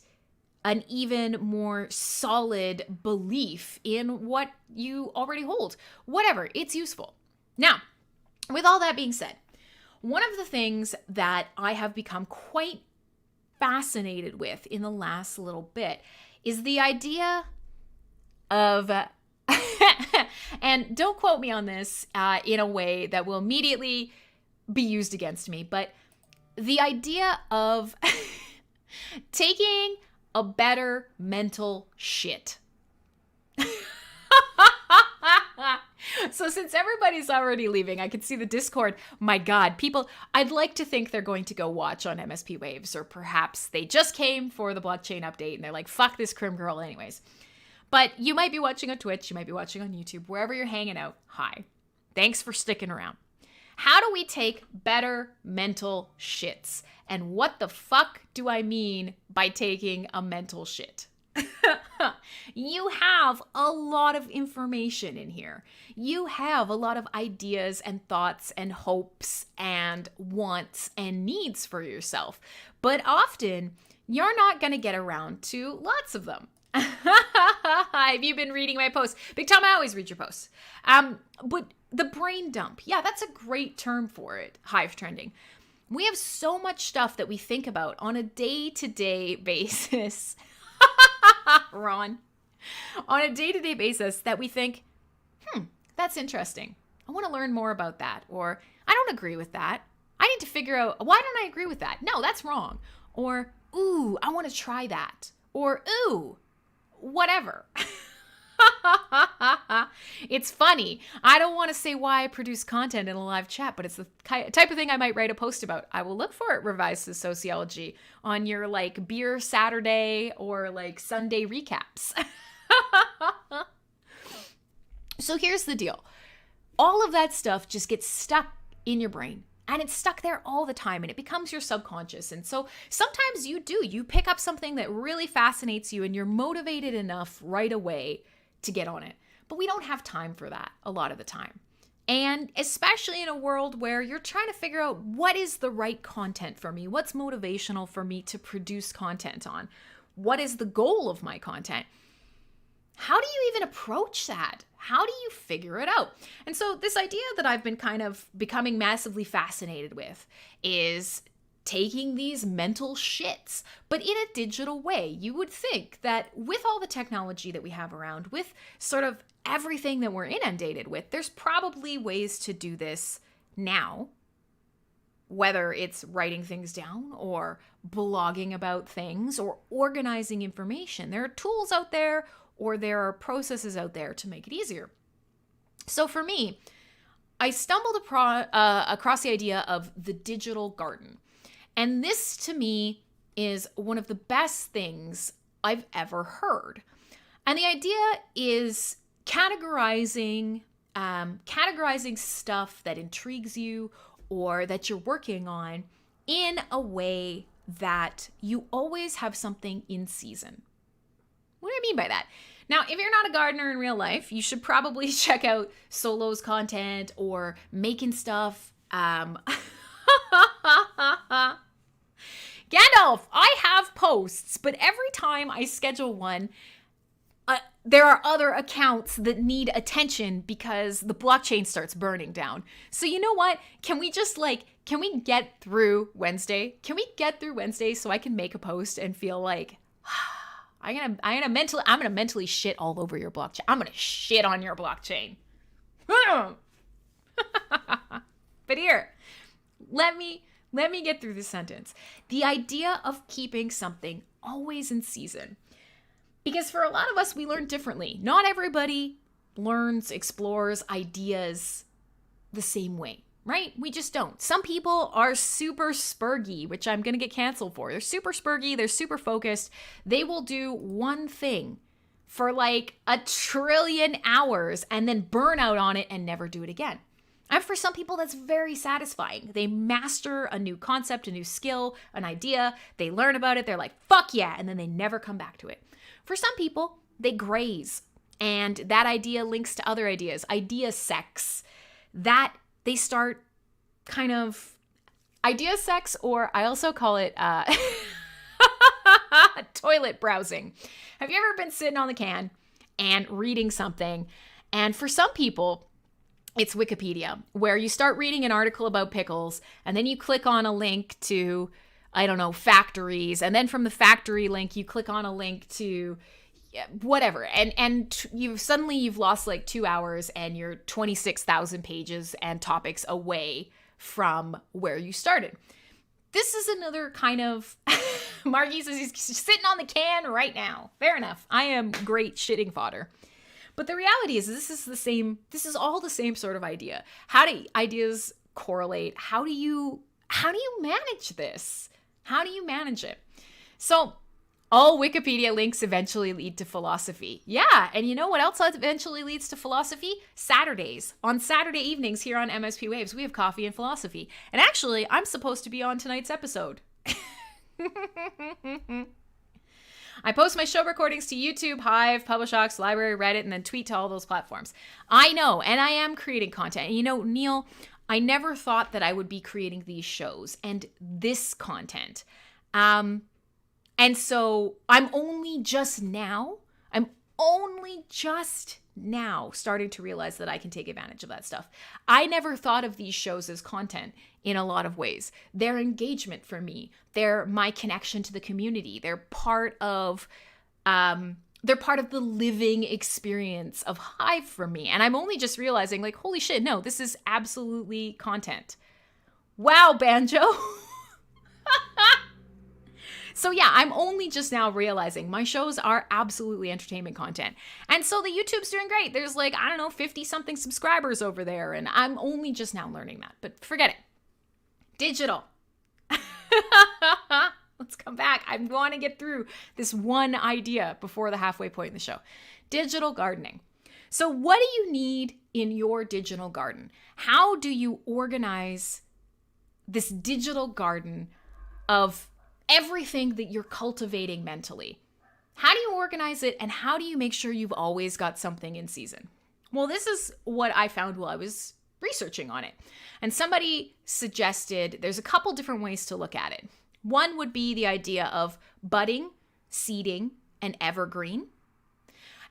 Speaker 1: an even more solid belief in what you already hold. Whatever, it's useful. Now, with all that being said, one of the things that I have become quite fascinated with in the last little bit is the idea of, and don't quote me on this in a way that will immediately be used against me, but the idea of taking a better mental shit. So since everybody's already leaving, I can see the Discord. My God, people, I'd like to think they're going to go watch on MSP Waves, or perhaps they just came for the blockchain update and they're like, fuck this Crim girl anyways. But you might be watching on Twitch, you might be watching on YouTube, wherever you're hanging out. Hi. Thanks for sticking around. How do we take better mental shits? And what the fuck do I mean by taking a mental shit? You have a lot of information in here. You have a lot of ideas and thoughts and hopes and wants and needs for yourself. But often, you're not going to get around to lots of them. Have you been reading my posts? Big Tom, I always read your posts. But the brain dump. Yeah, that's a great term for it. Hive trending. We have so much stuff that we think about on a day-to-day basis. Ron. On a day-to-day basis that we think, that's interesting. I want to learn more about that. Or, I don't agree with that. I need to figure out, why don't I agree with that? No, that's wrong. Or, ooh, I want to try that. Or, ooh, whatever. It's funny. I don't want to say why I produce content in a live chat, but it's the type of thing I might write a post about. I will look for it, Revised Sociology, on your like beer Saturday or like Sunday recaps. So here's the deal. All of that stuff just gets stuck in your brain. And it's stuck there all the time, and it becomes your subconscious. And so sometimes you pick up something that really fascinates you and you're motivated enough right away to get on it. But we don't have time for that a lot of the time. And especially in a world where you're trying to figure out what is the right content for me, what's motivational for me to produce content on, what is the goal of my content. How do you even approach that? How do you figure it out? And so this idea that I've been kind of becoming massively fascinated with is taking these mental shits, but in a digital way. You would think that with all the technology that we have around, with sort of everything that we're inundated with, there's probably ways to do this now, whether it's writing things down or blogging about things or organizing information. There are tools out there, or there are processes out there to make it easier. So for me, I stumbled across the idea of the digital garden. And this to me is one of the best things I've ever heard. And the idea is categorizing stuff that intrigues you or that you're working on in a way that you always have something in season. What do I mean by that? Now, if you're not a gardener in real life, you should probably check out Solo's content or making stuff. Gandalf, I have posts, but every time I schedule one, there are other accounts that need attention because the blockchain starts burning down. So you know what? Can we get through Wednesday? Can we get through Wednesday so I can make a post and feel like, I'm gonna mentally shit all over your blockchain. I'm gonna shit on your blockchain. But here, let me get through this sentence. The idea of keeping something always in season. Because for a lot of us, we learn differently. Not everybody learns, explores ideas the same way, right? We just don't. Some people are super spurgy, which I'm going to get canceled for. They're super spurgy. They're super focused. They will do one thing for like 1 trillion hours and then burn out on it and never do it again. And for some people, that's very satisfying. They master a new concept, a new skill, an idea. They learn about it. They're like, fuck yeah. And then they never come back to it. For some people, they graze. And that idea links to other ideas. Idea sex. That they start kind of idea sex, or I also call it Toilet browsing. Have you ever been sitting on the can and reading something? And for some people, it's Wikipedia, where you start reading an article about pickles and then you click on a link to, I don't know, factories. And then from the factory link, you click on a link to whatever. And you've lost like 2 hours and you're 26,000 pages and topics away from where you started. This is another kind of, Margie says he's sitting on the can right now. Fair enough. I am great shitting fodder. But the reality is this is all the same sort of idea. How do ideas correlate? How do you manage this? How do you manage it? So all Wikipedia links eventually lead to philosophy. Yeah, and you know what else eventually leads to philosophy? Saturdays. On Saturday evenings here on MSP Waves, we have coffee and philosophy. And actually, I'm supposed to be on tonight's episode. I post my show recordings to YouTube, Hive, Publishbox, Library, Reddit, and then tweet to all those platforms. I know, and I am creating content. And you know, Neil, I never thought that I would be creating these shows and this content. And so I'm only just now starting to realize that I can take advantage of that stuff. I never thought of these shows as content in a lot of ways. They're engagement for me. They're my connection to the community. They're part of the living experience of Hive for me. And I'm only just realizing, like, holy shit, no, this is absolutely content. Wow, Banjo. So yeah, I'm only just now realizing my shows are absolutely entertainment content. And so the YouTube's doing great. There's like, I don't know, 50 something subscribers over there. And I'm only just now learning that, but forget it. Digital. Let's come back. I want to get through this one idea before the halfway point in the show. Digital gardening. So what do you need in your digital garden? How do you organize this digital garden of everything that you're cultivating mentally? How do you organize it, and how do you make sure you've always got something in season? Well, this is what I found while I was researching on it. And somebody suggested there's a couple different ways to look at it. One would be the idea of budding, seeding, and evergreen.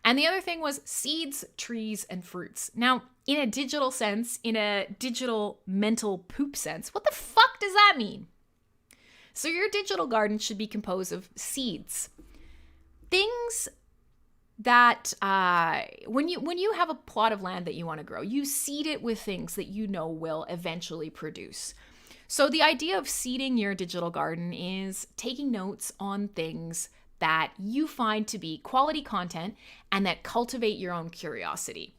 Speaker 1: And the other thing was seeds, trees, and fruits. Now, in a digital sense, in a digital mental poop sense, what the fuck does that mean? So your digital garden should be composed of seeds. Things that, when you have a plot of land that you want to grow, you seed it with things that you know will eventually produce. So the idea of seeding your digital garden is taking notes on things that you find to be quality content and that cultivate your own curiosity.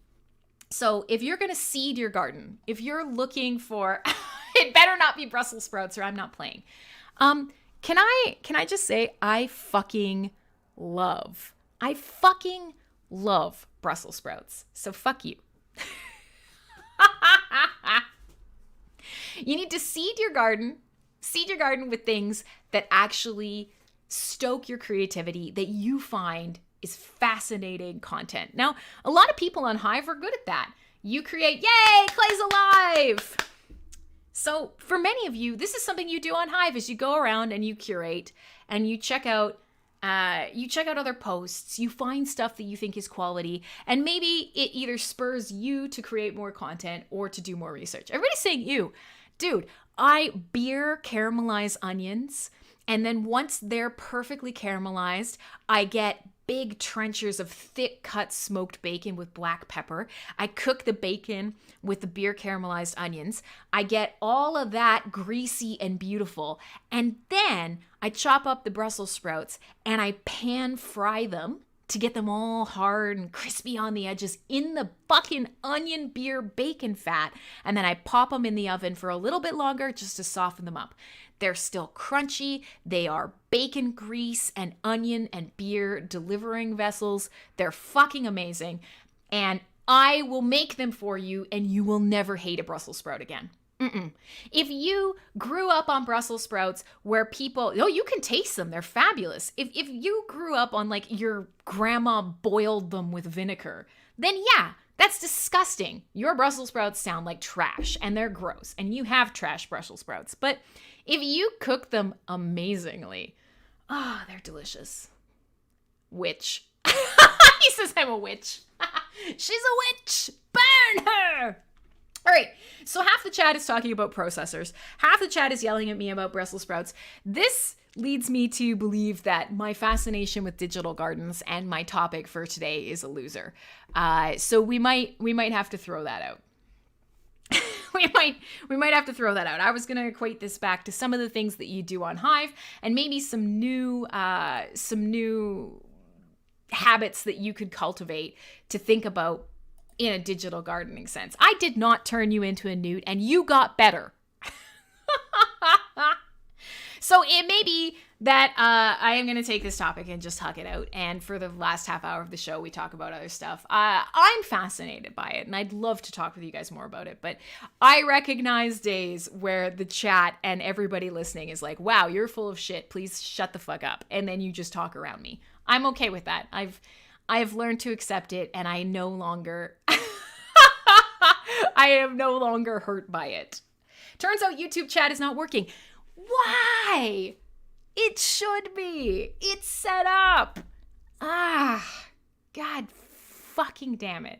Speaker 1: So if you're going to seed your garden, if you're looking for, it better not be Brussels sprouts or I'm not playing. Can I just say I fucking love Brussels sprouts. So fuck you. You need to seed your garden with things that actually stoke your creativity, that you find is fascinating content. Now, a lot of people on Hive are good at that. You create, yay, Clay's alive. So for many of you, this is something you do on Hive is you go around and you curate and you check out other posts, you find stuff that you think is quality, and maybe it either spurs you to create more content or to do more research. Everybody's saying you. Dude, I beer caramelize onions, and then once they're perfectly caramelized, I get big trenchers of thick cut smoked bacon with black pepper. I cook the bacon with the beer caramelized onions. I get all of that greasy and beautiful. And then I chop up the Brussels sprouts and I pan fry them to get them all hard and crispy on the edges in the fucking onion beer bacon fat. And then I pop them in the oven for a little bit longer just to soften them up. They're still crunchy. They are bacon grease and onion and beer delivering vessels. They're fucking amazing. And I will make them for you and you will never hate a Brussels sprout again. If you grew up on Brussels sprouts where people, you can taste them. They're fabulous. If you grew up on like your grandma boiled them with vinegar, then yeah, that's disgusting. Your Brussels sprouts sound like trash and they're gross and you have trash Brussels sprouts. But if you cook them amazingly, Ah, they're delicious. Witch. He says I'm a witch. She's a witch. Burn her. All right, so half the chat is talking about processors. Half the chat is yelling at me about Brussels sprouts. This leads me to believe that my fascination with digital gardens and my topic for today is a loser. So we might have to throw that out. we might have to throw that out. I was going to equate this back to some of the things that you do on Hive and maybe some new habits that you could cultivate to think about in a digital gardening sense. I did not turn you into a newt, and you got better. So it may be that I am going to take this topic and just hug it out. And for the last half hour of the show, we talk about other stuff. I'm fascinated by it, and I'd love to talk with you guys more about it. But I recognize days where the chat and everybody listening is like, wow, you're full of shit. Please shut the fuck up. And then you just talk around me. I'm okay with that. I've learned to accept it, and I no longer I am no longer hurt by it. Turns out YouTube chat is not working. Why? It should be. It's set up. God fucking damn it.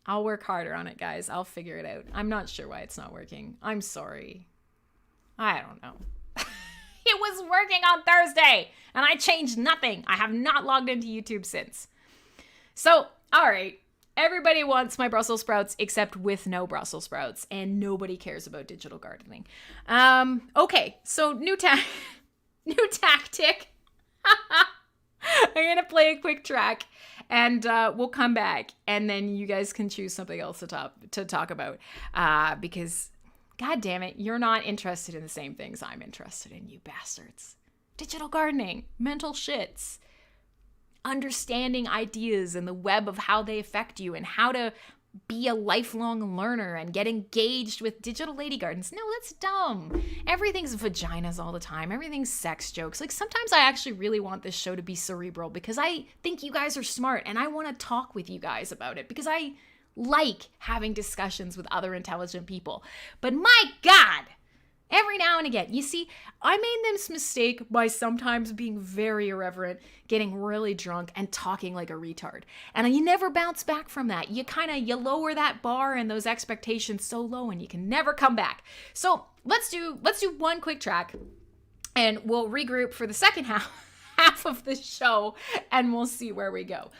Speaker 1: I'll work harder on it, guys. I'll figure it out. I'm not sure why it's not working. I'm sorry. I don't know. It was working on Thursday, and I changed nothing. I have not logged into YouTube since. So, all right. Everybody wants my Brussels sprouts except with no Brussels sprouts, and nobody cares about digital gardening. Okay, so new tactic. I'm going to play a quick track, and we'll come back, and then you guys can choose something else to talk about, because, God damn it, you're not interested in the same things I'm interested in, you bastards. Digital gardening, mental shits, understanding ideas and the web of how they affect you and how to be a lifelong learner and get engaged with digital lady gardens. No, that's dumb. Everything's vaginas all the time. Everything's sex jokes. Like, sometimes I actually really want this show to be cerebral because I think you guys are smart and I want to talk with you guys about it because I like having discussions with other intelligent people. But my God, every now and again, you see, I made this mistake by sometimes being very irreverent, getting really drunk, and talking like a retard. And you never bounce back from that. You lower that bar and those expectations so low, and you can never come back. So let's do one quick track, and we'll regroup for the second half of the show, and we'll see where we go.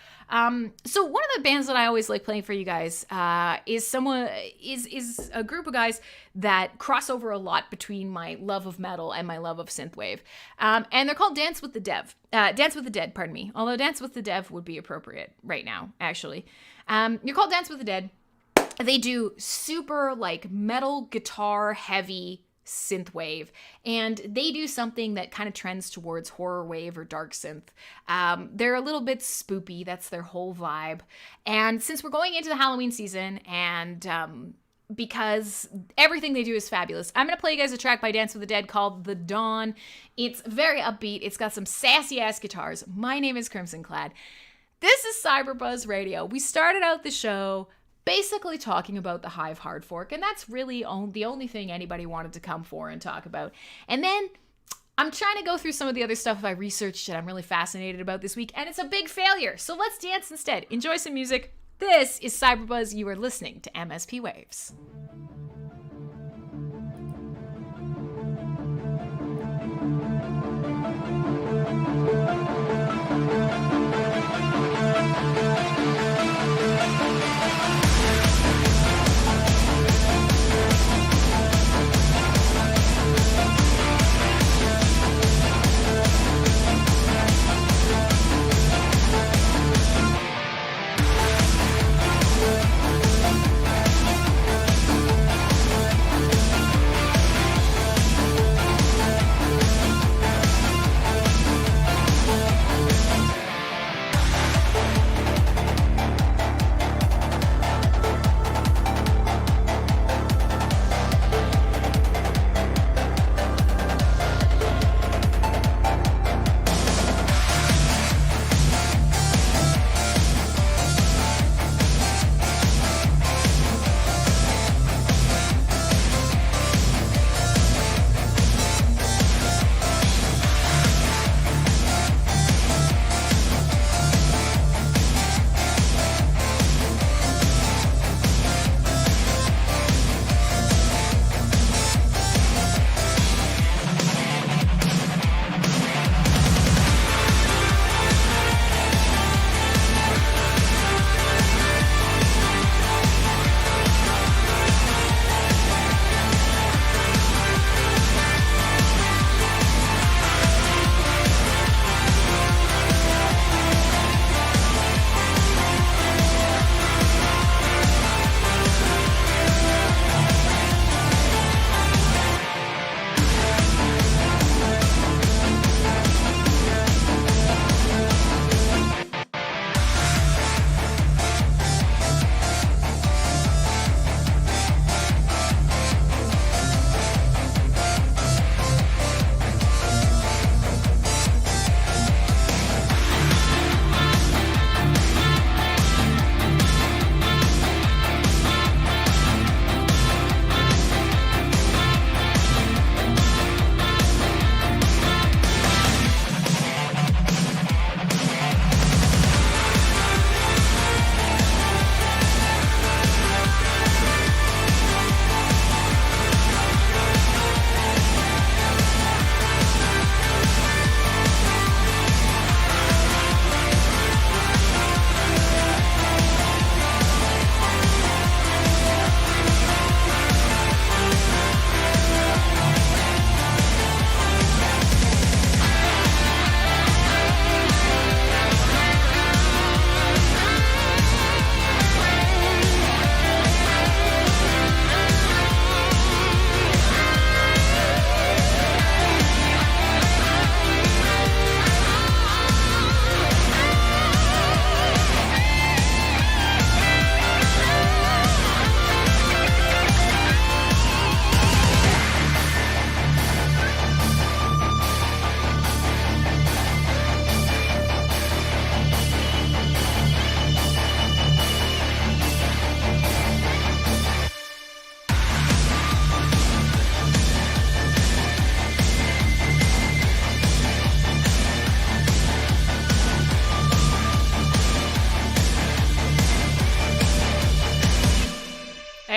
Speaker 1: So one of the bands that I always like playing for you guys is a group of guys that cross over a lot between my love of metal and my love of synthwave. And they're called Dance with the Dead, pardon me. Although Dance with the Dev would be appropriate right now, actually. You're called Dance with the Dead. They do super like metal guitar heavy synthwave, and they do something that kind of trends towards horror wave or dark synth. They're a little bit spoopy. That's their whole vibe. And since we're going into the Halloween season, and because everything they do is fabulous, I'm going to play you guys a track by Dance with the Dead called The Dawn. It's very upbeat. It's got some sassy ass guitars. My name is Crimsonclad. This is Cyberbuzz Radio. We started out the show basically talking about the Hive hard fork, and that's really the only thing anybody wanted to come for and talk about. And then I'm trying to go through some of the other stuff I researched that I'm really fascinated about this week, and it's a big failure. So let's dance instead. Enjoy some music. This is Cyberbuzz. You are listening to MSP Waves.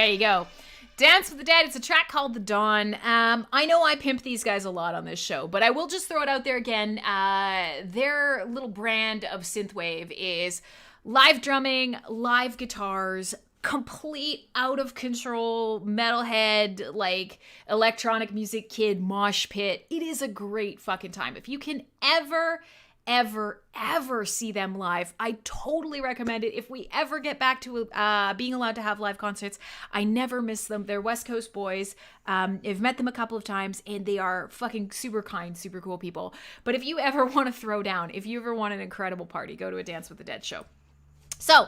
Speaker 1: There you go. Dance with the Dead. It's a track called The Dawn. I know I pimp these guys a lot on this show, but I will just throw it out there again. Their little brand of synthwave is live drumming, live guitars, complete out of control metalhead, like electronic music kid mosh pit. It is a great fucking time. If you can ever see them live, I totally recommend it. If we ever get back to being allowed to have live concerts, I never miss them. They're West Coast boys. I've met them a couple of times, and they are fucking super kind, super cool people. But if you ever want to throw down, if you ever want an incredible party, go to a Dance with the Dead show. So,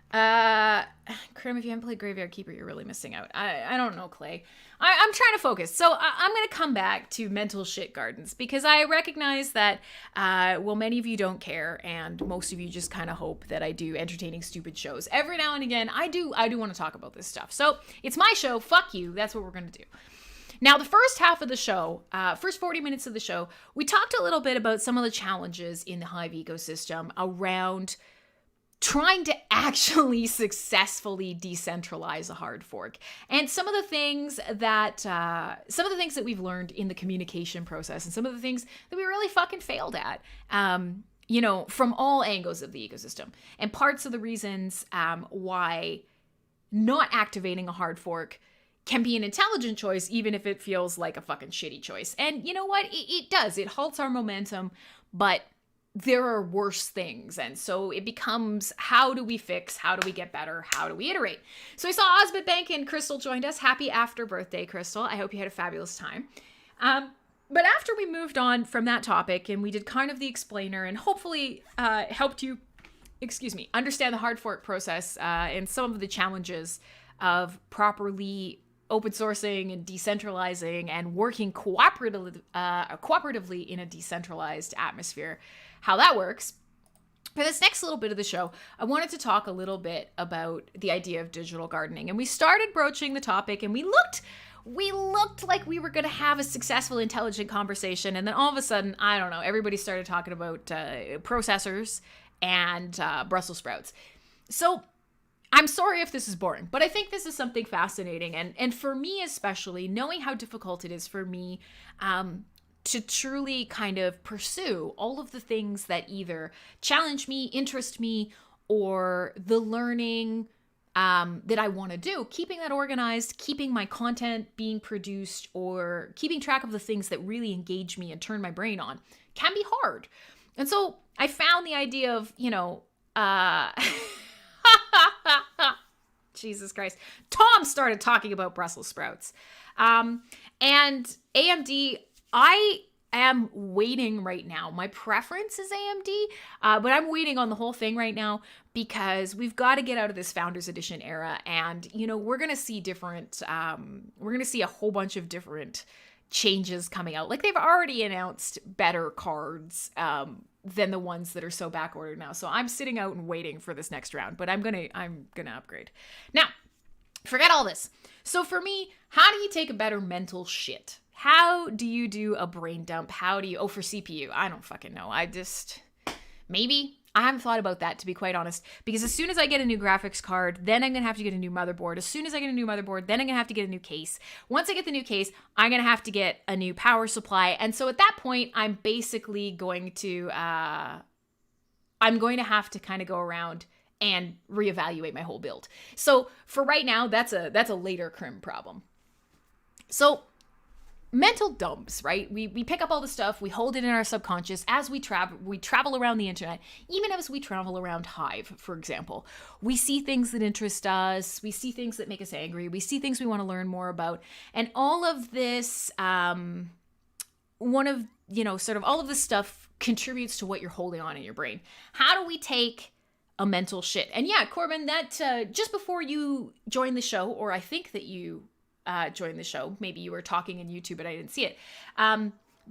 Speaker 1: Crim, if you haven't played Graveyard Keeper, you're really missing out. I don't know, Clay. I'm trying to focus. So I'm going to come back to mental shit gardens because I recognize that, many of you don't care, and most of you just kind of hope that I do entertaining, stupid shows. Every now and again, I do want to talk about this stuff. So it's my show. Fuck you. That's what we're going to do. Now, the first half of the show, first 40 minutes of the show, we talked a little bit about some of the challenges in the Hive ecosystem around trying to actually successfully decentralize a hard fork, and some of the things that we've learned in the communication process, and some of the things that we really fucking failed at, from all angles of the ecosystem, and parts of the reasons why not activating a hard fork can be an intelligent choice, even if it feels like a fucking shitty choice. And you know what? It does. It halts our momentum, but there are worse things. And so it becomes, how do we fix? How do we get better? How do we iterate? So we saw Osbit Bank and Crystal joined us. Happy after birthday, Crystal. I hope you had a fabulous time. But after we moved on from that topic and we did kind of the explainer and hopefully helped you, understand the hard fork process and some of the challenges of properly open sourcing and decentralizing and working cooperatively in a decentralized atmosphere, how that works. For this next little bit of the show, I wanted to talk a little bit about the idea of digital gardening. And we started broaching the topic, and we looked like we were going to have a successful, intelligent conversation. And then all of a sudden, I don't know, everybody started talking about processors and Brussels sprouts. So I'm sorry if this is boring, but I think this is something fascinating. And for me especially, knowing how difficult it is for me to truly kind of pursue all of the things that either challenge me, interest me, or the learning that I want to do, keeping that organized, keeping my content being produced, or keeping track of the things that really engage me and turn my brain on can be hard. And so I found the idea of, Jesus Christ. Tom started talking about Brussels sprouts. And AMD, I am waiting right now. My preference is AMD, but I'm waiting on the whole thing right now because we've got to get out of this Founders Edition era. And, we're going to see a whole bunch of different changes coming out. Like, they've already announced better cards than the ones that are so back ordered now. So I'm sitting out and waiting for this next round, but I'm gonna upgrade. Now, forget all this. So for me, how do you take a better mental shit? How do you do a brain dump? For CPU? I don't fucking know. I haven't thought about that, to be quite honest, because as soon as I get a new graphics card, then I'm going to have to get a new motherboard. As soon as I get a new motherboard, then I'm going to have to get a new case. Once I get the new case, I'm going to have to get a new power supply. And so at that point, I'm basically going to have to kind of go around and reevaluate my whole build. So for right now, that's a later Crim problem. So mental dumps, right? We pick up all the stuff, we hold it in our subconscious as we travel around the internet, even as we travel around Hive, for example. We see things that interest us, we see things that make us angry, we see things we want to learn more about. And all of this, all of this stuff contributes to what you're holding on in your brain. How do we take a mental shit? And yeah, Corbin, that just before you joined the show, or I think that you joined the show, maybe you were talking in YouTube but I didn't see it,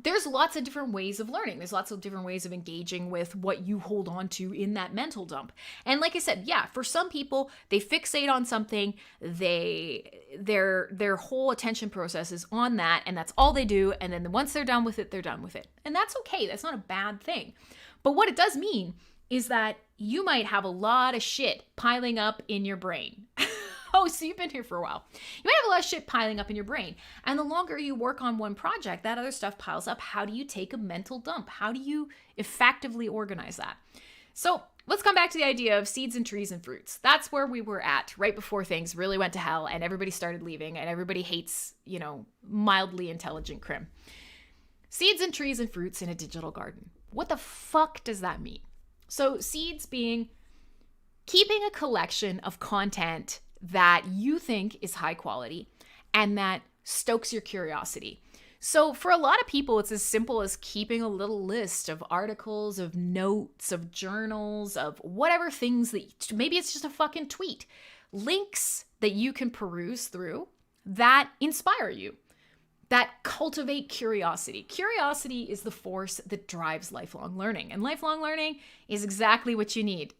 Speaker 1: there's lots of different ways of learning. There's lots of different ways of engaging with what you hold on to in that mental dump. And like I said, yeah, for some people, they fixate on something, their whole attention process is on that, and that's all they do, and then once they're done with it, they're done with it. And that's okay. That's not a bad thing. But what it does mean is that you might have a lot of shit piling up in your brain. Oh, so you've been here for a while. You might have a lot of shit piling up in your brain. And the longer you work on one project, that other stuff piles up. How do you take a mental dump? How do you effectively organize that? So let's come back to the idea of seeds and trees and fruits. That's where we were at right before things really went to hell and everybody started leaving and everybody hates, mildly intelligent Crim. Seeds and trees and fruits in a digital garden. What the fuck does that mean? So seeds being keeping a collection of content that you think is high quality and that stokes your curiosity. So for a lot of people, it's as simple as keeping a little list of articles, of notes, of journals, of whatever things that maybe it's just a fucking tweet, links that you can peruse through that inspire you, that cultivate curiosity. Curiosity is the force that drives lifelong learning, and lifelong learning is exactly what you need.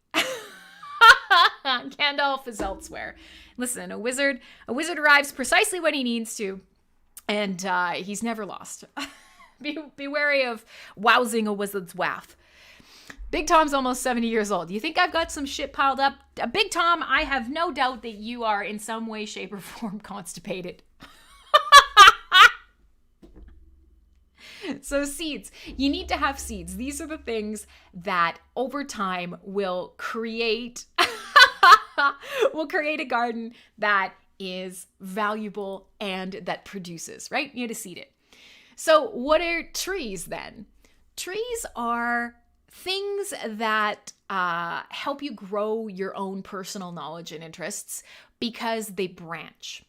Speaker 1: Gandalf is elsewhere. Listen, a wizard arrives precisely when he needs to, and he's never lost. Be wary of wousing a wizard's waff. Big Tom's almost 70 years old. You think I've got some shit piled up? Big Tom, I have no doubt that you are in some way, shape, or form constipated. So seeds, you need to have seeds. These are the things that over time will create a garden that is valuable and that produces, right? You need to seed it. So what are trees then? Trees are things that help you grow your own personal knowledge and interests because they branch.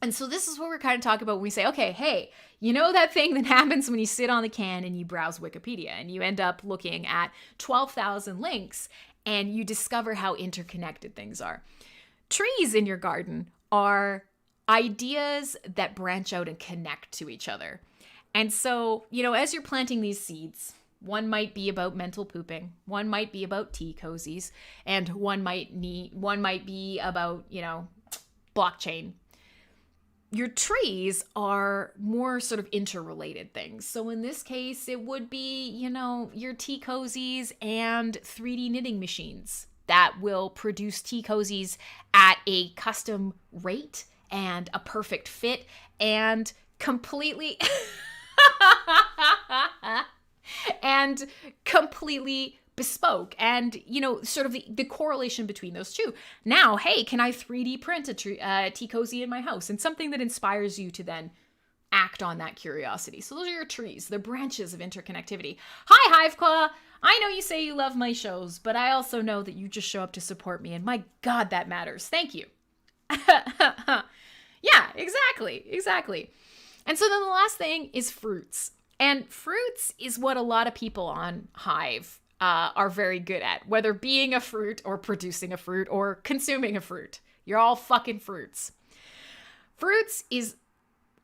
Speaker 1: And so this is what we're kind of talking about when we say, okay, hey, you know that thing that happens when you sit on the can and you browse Wikipedia and you end up looking at 12,000 links and you discover how interconnected things are. Trees in your garden are ideas that branch out and connect to each other. And so, as you're planting these seeds, one might be about mental pooping, one might be about tea cozies, and one might be about, blockchain. Your trees are more sort of interrelated things. So in this case, it would be, your tea cozies and 3D knitting machines that will produce tea cozies at a custom rate and a perfect fit and completely bespoke, and sort of the correlation between those two. Now, hey, can I 3D print a tea cozy in my house? And something that inspires you to then act on that curiosity. So those are your trees. They're branches of interconnectivity. Hi, Hiveclaw. I know you say you love my shows, but I also know that you just show up to support me, and my God, that matters. Thank you. Yeah, exactly. And so then the last thing is fruits. And fruits is what a lot of people on Hive are very good at, whether being a fruit or producing a fruit or consuming a fruit. You're all fucking fruits. Fruits is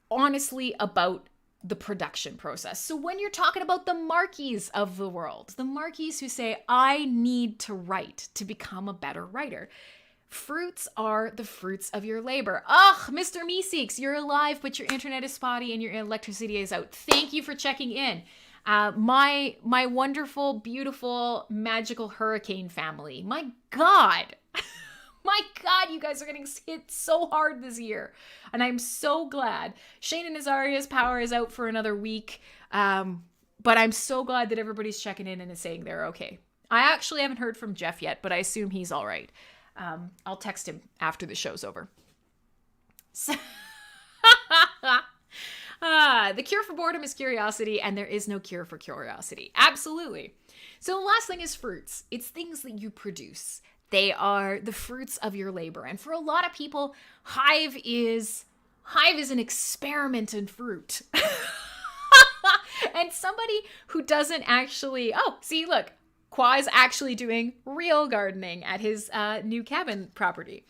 Speaker 1: honestly about the production process. So when you're talking about the Markies of the world, the Markies who say, I need to write to become a better writer, fruits are the fruits of your labor. Ugh, Mr. Meeseeks, you're alive, but your internet is spotty and your electricity is out. Thank you for checking in. My wonderful, beautiful, magical hurricane family. My God, you guys are getting hit so hard this year. And I'm so glad. Shane and Azaria's power is out for another week. But I'm so glad that everybody's checking in and is saying they're okay. I actually haven't heard from Jeff yet, but I assume he's all right. I'll text him after the show's over. So the cure for boredom is curiosity, and there is no cure for curiosity. Absolutely. So the last thing is fruits. It's things that you produce. They are the fruits of your labor. And for a lot of people, Hive is an experiment in fruit. And somebody who doesn't actually, look, Kwa is actually doing real gardening at his new cabin property.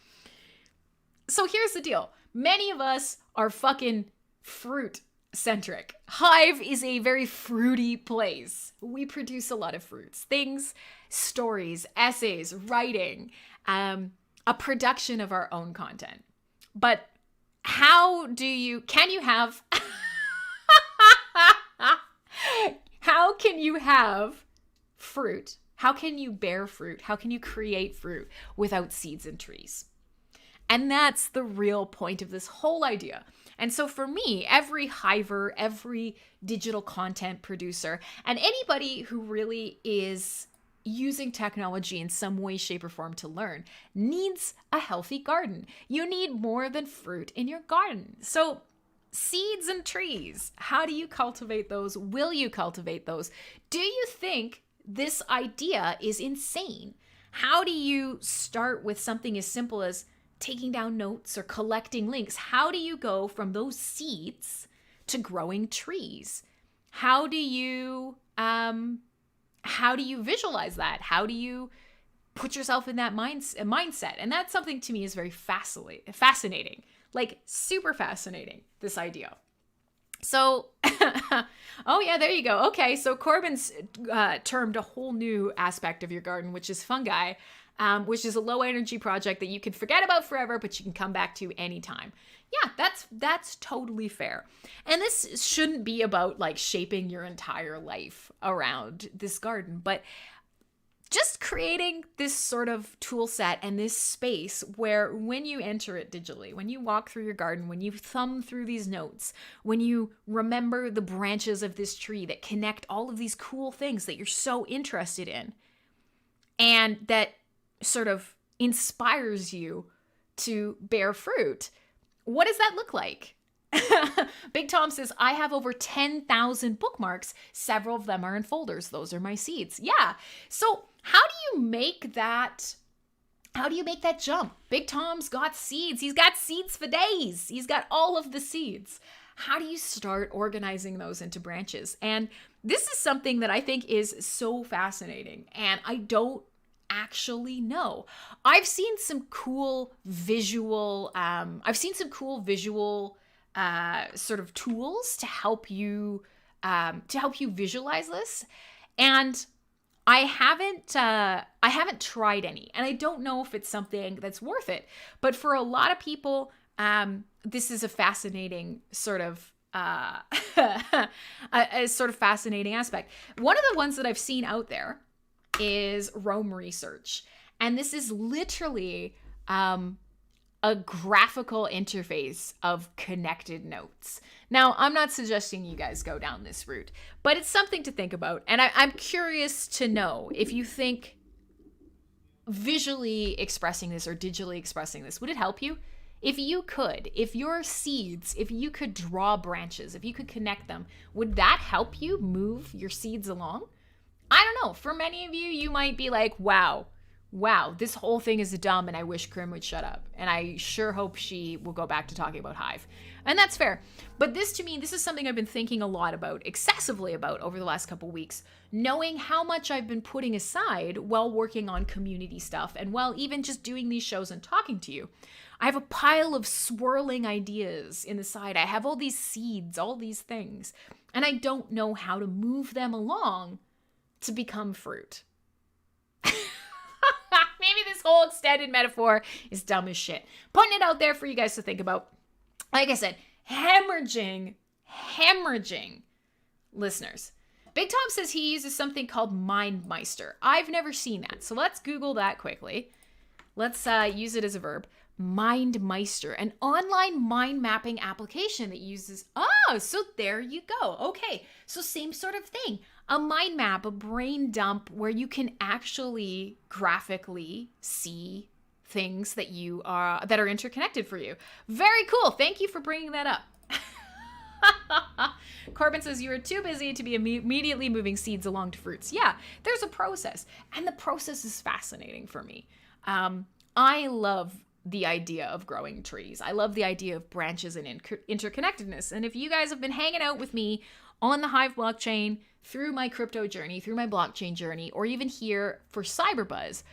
Speaker 1: So here's the deal. Many of us are fucking fruit-centric. Hive is a very fruity place. We produce a lot of fruits. Things, stories, essays, writing, a production of our own content. But how can you have fruit? How can you bear fruit? How can you create fruit without seeds and trees? And that's the real point of this whole idea. And so for me, every hiver, every digital content producer, and anybody who really is using technology in some way, shape, or form to learn needs a healthy garden. You need more than fruit in your garden. So seeds and trees, how do you cultivate those? Will you cultivate those? Do you think this idea is insane? How do you start with something as simple as taking down notes or collecting links? How do you go from those seeds to growing trees? How do you visualize that? How do you put yourself in that mindset? And that's something to me is very fascinating, like super fascinating, this idea. So, oh yeah, there you go. Okay, so Corbin's termed a whole new aspect of your garden, which is fungi, which is a low energy project that you can forget about forever, but you can come back to anytime. Yeah, that's totally fair. And this shouldn't be about like shaping your entire life around this garden, but just creating this sort of tool set and this space where when you enter it digitally, when you walk through your garden, when you thumb through these notes, when you remember the branches of this tree that connect all of these cool things that you're so interested in, and that sort of inspires you to bear fruit, what does that look like? Big Tom says, I have over 10,000 bookmarks. Several of them are in folders. Those are my seeds. Yeah. So how do you make that jump? Big Tom's got seeds. He's got seeds for days. He's got all of the seeds. How do you start organizing those into branches? And this is something that I think is so fascinating. And I don't actually know. I've seen some cool visual sort of tools to help you visualize this, and I haven't tried any, and I don't know if it's something that's worth it. But for a lot of people, this is a fascinating sort of a sort of fascinating aspect. One of the ones that I've seen out there is Rome Research, and this is literally a graphical interface of connected notes. Now, I'm not suggesting you guys go down this route, but it's something to think about. And I'm curious to know if you think visually expressing this or digitally expressing this, would it help you? If your seeds, if you could draw branches, if you could connect them, would that help you move your seeds along? I don't know. For many of you, you might be like, wow, this whole thing is dumb and I wish Crim would shut up. And I sure hope she will go back to talking about Hive. And that's fair. But this is something I've been thinking a lot about, excessively about over the last couple weeks, knowing how much I've been putting aside while working on community stuff and while even just doing these shows and talking to you. I have a pile of swirling ideas in the side. I have all these seeds, all these things, and I don't know how to move them along to become fruit. Maybe this whole extended metaphor is dumb as shit. Putting it out there for you guys to think about. Like I said, hemorrhaging listeners. Big Tom says he uses something called MindMeister. I've never seen that, so let's Google that quickly. Let's use it as a verb. MindMeister, an online mind mapping application that uses... Oh, so there you go. Okay, so same sort of thing. A mind map, a brain dump where you can actually graphically see things that that are interconnected for you. Very cool. Thank you for bringing that up. Corbin says you are too busy to be immediately moving seeds along to fruits. Yeah, there's a process, and the process is fascinating for me. I love the idea of growing trees. I love the idea of branches and interconnectedness. And if you guys have been hanging out with me on the Hive blockchain, through my crypto journey, through my blockchain journey, or even here for Cyberbuzz,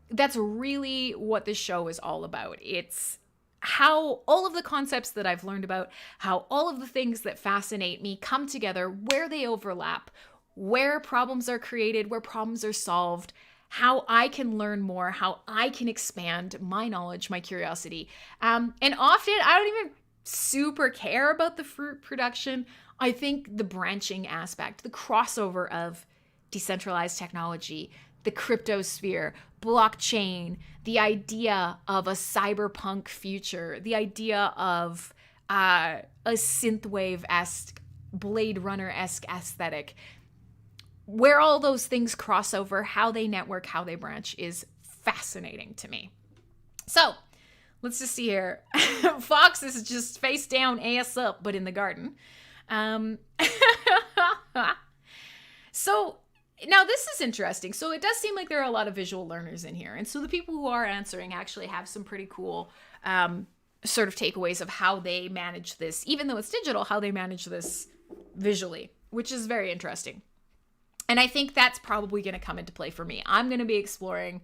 Speaker 1: that's really what this show is all about. It's how all of the concepts that I've learned about, how all of the things that fascinate me come together, where they overlap, where problems are created, where problems are solved, how I can learn more, how I can expand my knowledge, my curiosity. And often I don't even super care about the fruit production. I think the branching aspect, the crossover of decentralized technology, the cryptosphere, blockchain, the idea of a cyberpunk future, the idea of a synthwave-esque, Blade Runner-esque aesthetic. Where all those things cross over, how they network, how they branch is fascinating to me. So let's just see here. Fox is just face down, ass up, but in the garden. So now this is interesting. So it does seem like there are a lot of visual learners in here. And so the people who are answering actually have some pretty cool sort of takeaways of how they manage this, even though it's digital, how they manage this visually, which is very interesting. And I think that's probably going to come into play for me. I'm going to be exploring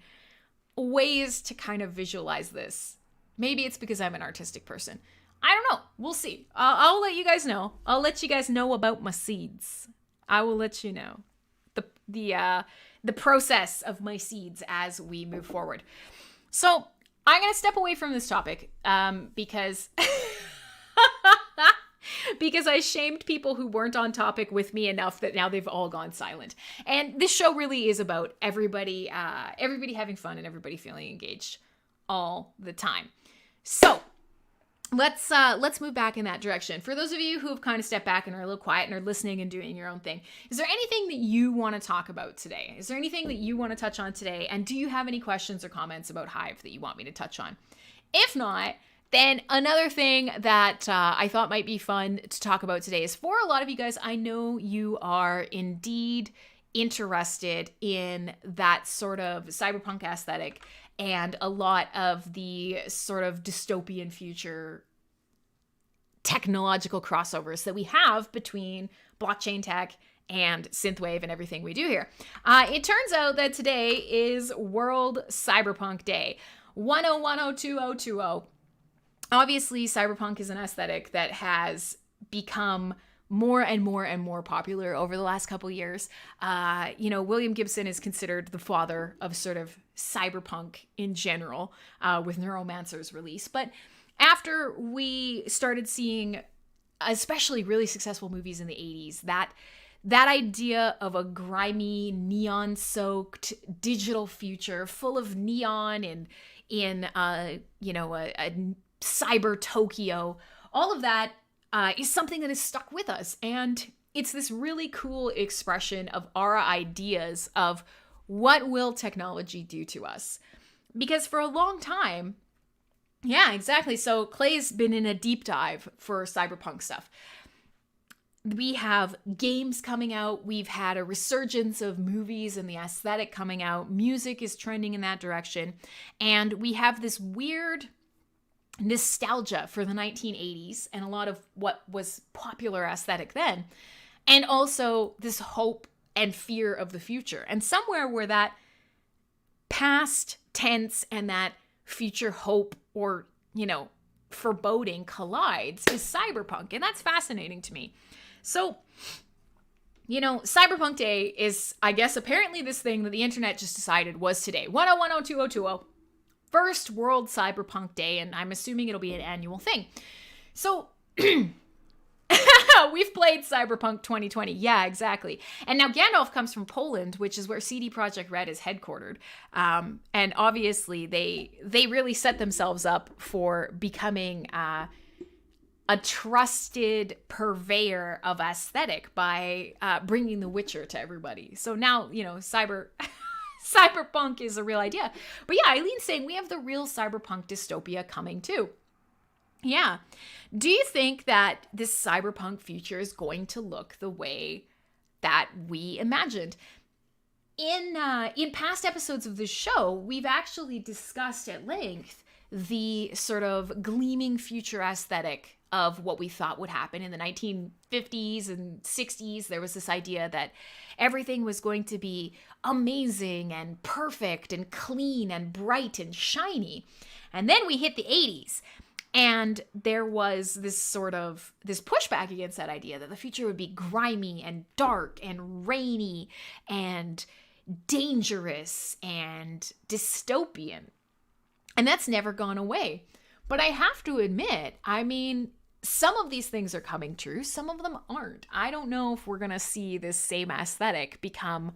Speaker 1: ways to kind of visualize this. Maybe it's because I'm an artistic person. I don't know. We'll see. I'll let you guys know. I'll let you guys know about my seeds. I will let you know the process of my seeds as we move forward. So I'm going to step away from this topic because because I shamed people who weren't on topic with me enough that now they've all gone silent. And this show really is about everybody having fun and everybody feeling engaged all the time. So let's move back in that direction. For those of you who have kind of stepped back and are a little quiet and are listening and doing your own thing, is there anything that you want to talk about today? Is there anything that you want to touch on today? And do you have any questions or comments about Hive that you want me to touch on? If not, then another thing that I thought might be fun to talk about today is, for a lot of you guys, I know you are indeed interested in that sort of cyberpunk aesthetic and a lot of the sort of dystopian future technological crossovers that we have between blockchain tech and synthwave and everything we do here. It turns out that today is World Cyberpunk Day. 10102020. Obviously, cyberpunk is an aesthetic that has become more and more and more popular over the last couple years. William Gibson is considered the father of sort of cyberpunk in general, with Neuromancer's release. But after we started seeing, especially really successful movies in the 80s, that idea of a grimy, neon-soaked digital future full of neon and in a cyber Tokyo, all of that is something that is stuck with us. And it's this really cool expression of our ideas of what will technology do to us. Because for a long time, yeah, exactly. So Clay's been in a deep dive for cyberpunk stuff. We have games coming out. We've had a resurgence of movies and the aesthetic coming out. Music is trending in that direction. And we have this weird nostalgia for the 1980s and a lot of what was popular aesthetic then, and also this hope and fear of the future. And somewhere where that past tense and that future hope or, foreboding collides is cyberpunk. And that's fascinating to me. So, Cyberpunk Day is, I guess, apparently this thing that the internet just decided was today. 10102020. First World Cyberpunk Day, and I'm assuming it'll be an annual thing. So, we've played Cyberpunk 2020. Yeah, exactly. And now Gandalf comes from Poland, which is where CD Projekt Red is headquartered. And obviously, they really set themselves up for becoming a trusted purveyor of aesthetic by bringing The Witcher to everybody. So now, cyberpunk is a real idea. But yeah, Eileen's saying we have the real cyberpunk dystopia coming too. Yeah. Do you think that this cyberpunk future is going to look the way that we imagined? In past episodes of this show, we've actually discussed at length the sort of gleaming future aesthetic of what we thought would happen in the 1950s and 60s. There was this idea that everything was going to be amazing and perfect and clean and bright and shiny. And then we hit the 80s, and there was this pushback against that idea that the future would be grimy and dark and rainy and dangerous and dystopian. And that's never gone away. But I have to admit, some of these things are coming true. Some of them aren't. I don't know if we're going to see this same aesthetic become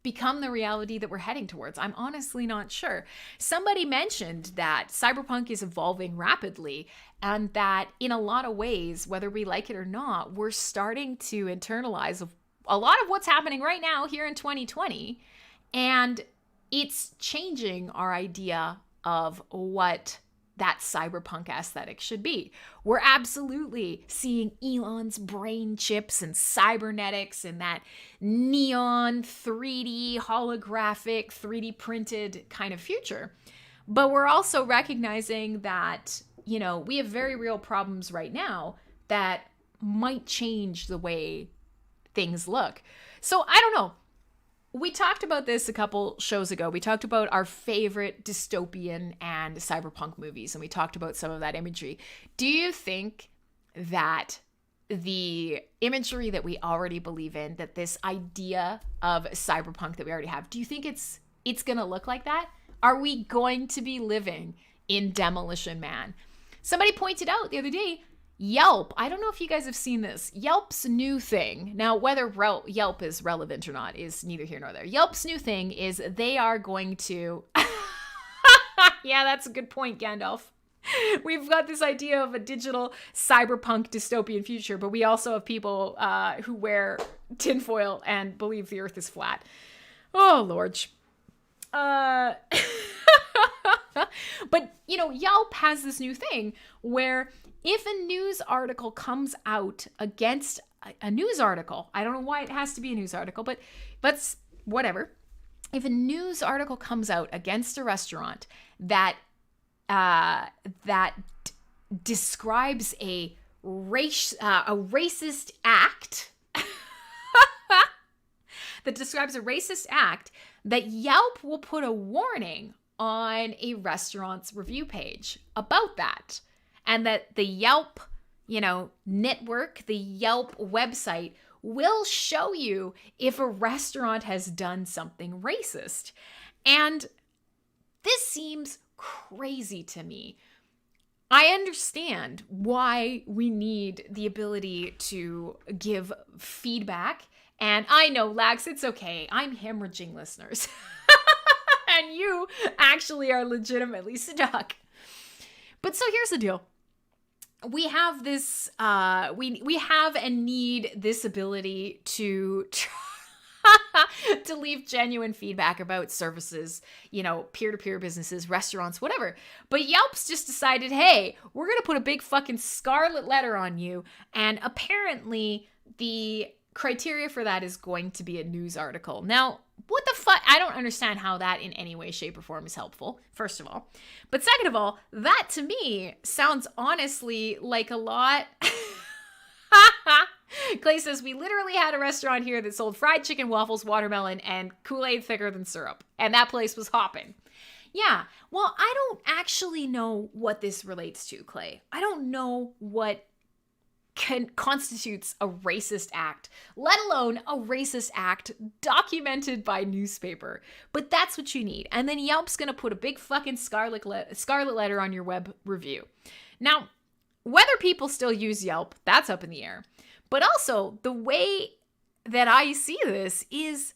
Speaker 1: become the reality that we're heading towards? I'm honestly not sure. Somebody mentioned that cyberpunk is evolving rapidly and that in a lot of ways, whether we like it or not, we're starting to internalize a lot of what's happening right now here in 2020. And it's changing our idea of what that cyberpunk aesthetic should be. We're absolutely seeing Elon's brain chips and cybernetics and that neon 3D holographic 3D printed kind of future. But we're also recognizing that, you know, we have very real problems right now that might change the way things look. So I don't know. We talked about this a couple shows ago. We talked about our favorite dystopian and cyberpunk movies, and we talked about some of that imagery. Do you think that the imagery that we already believe in, that this idea of cyberpunk that we already have, do you think it's going to look like that? Are we going to be living in Demolition Man? Somebody pointed out the other day, Yelp, I don't know if you guys have seen this. Yelp's new thing, now whether Yelp is relevant or not is neither here nor there. Yelp's new thing is they are going to... Yeah, that's a good point, Gandalf. We've got this idea of a digital cyberpunk dystopian future, but we also have people who wear tinfoil and believe the earth is flat. Oh, Lord. But, you know, Yelp has this new thing where if a news article comes out against a news article, I don't know why it has to be a news article, but whatever. If a news article comes out against a restaurant that describes a racist act, that Yelp will put a warning on a restaurant's review page about that. And that the Yelp, you know, network, the Yelp website will show you if a restaurant has done something racist. And this seems crazy to me. I understand why we need the ability to give feedback. And I know, Lax, it's okay. I'm hemorrhaging listeners. And you actually are legitimately stuck. But so here's the deal. We have this, we have and need this ability to to leave genuine feedback about services, you know, peer-to-peer businesses, restaurants, whatever. But Yelp's just decided, hey, we're going to put a big fucking scarlet letter on you. And apparently the criteria for that is going to be a news article. Now, what the fuck? I don't understand how that in any way, shape, or form is helpful, first of all. But second of all, that to me sounds honestly like a lot. Clay says, we literally had a restaurant here that sold fried chicken, waffles, watermelon, and Kool-Aid thicker than syrup. And that place was hopping. Yeah, well, I don't actually know what this relates to, Clay. I don't know what constitutes a racist act, let alone a racist act documented by newspaper. But that's what you need. And then Yelp's going to put a big fucking scarlet letter on your web review. Now, whether people still use Yelp, that's up in the air. But also, the way that I see this is,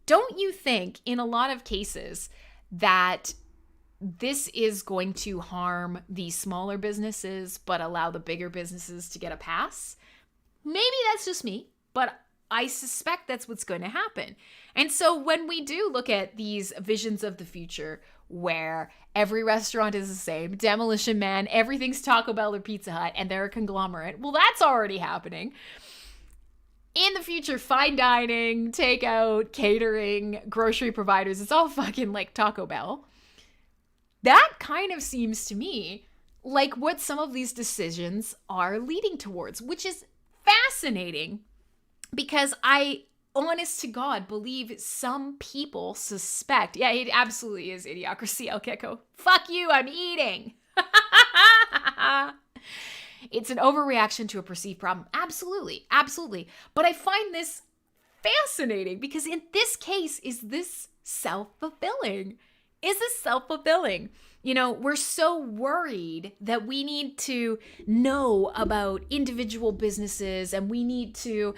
Speaker 1: don't you think in a lot of cases that this is going to harm the smaller businesses, but allow the bigger businesses to get a pass? Maybe that's just me, but I suspect that's what's going to happen. And so when we do look at these visions of the future where every restaurant is the same, Demolition Man, everything's Taco Bell or Pizza Hut, and they're a conglomerate, well, that's already happening. In the future, fine dining, takeout, catering, grocery providers, it's all fucking like Taco Bell. That kind of seems to me like what some of these decisions are leading towards, which is fascinating because I, honest to God, believe some people suspect. Yeah, it absolutely is Idiocracy, El Gecko. Fuck you, I'm eating. It's an overreaction to a perceived problem. Absolutely, absolutely. But I find this fascinating because in this case, is this self-fulfilling? Is this self-fulfilling? We're so worried that we need to know about individual businesses and we need to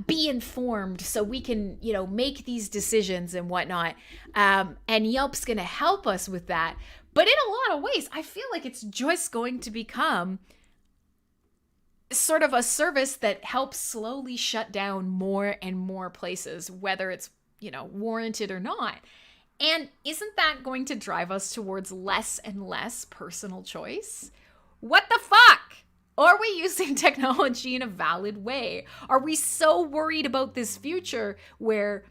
Speaker 1: be informed so we can, make these decisions and whatnot. And Yelp's going to help us with that. But in a lot of ways, I feel like it's just going to become sort of a service that helps slowly shut down more and more places, whether it's, warranted or not. And isn't that going to drive us towards less and less personal choice? What the fuck? Are we using technology in a valid way? Are we so worried about this future where,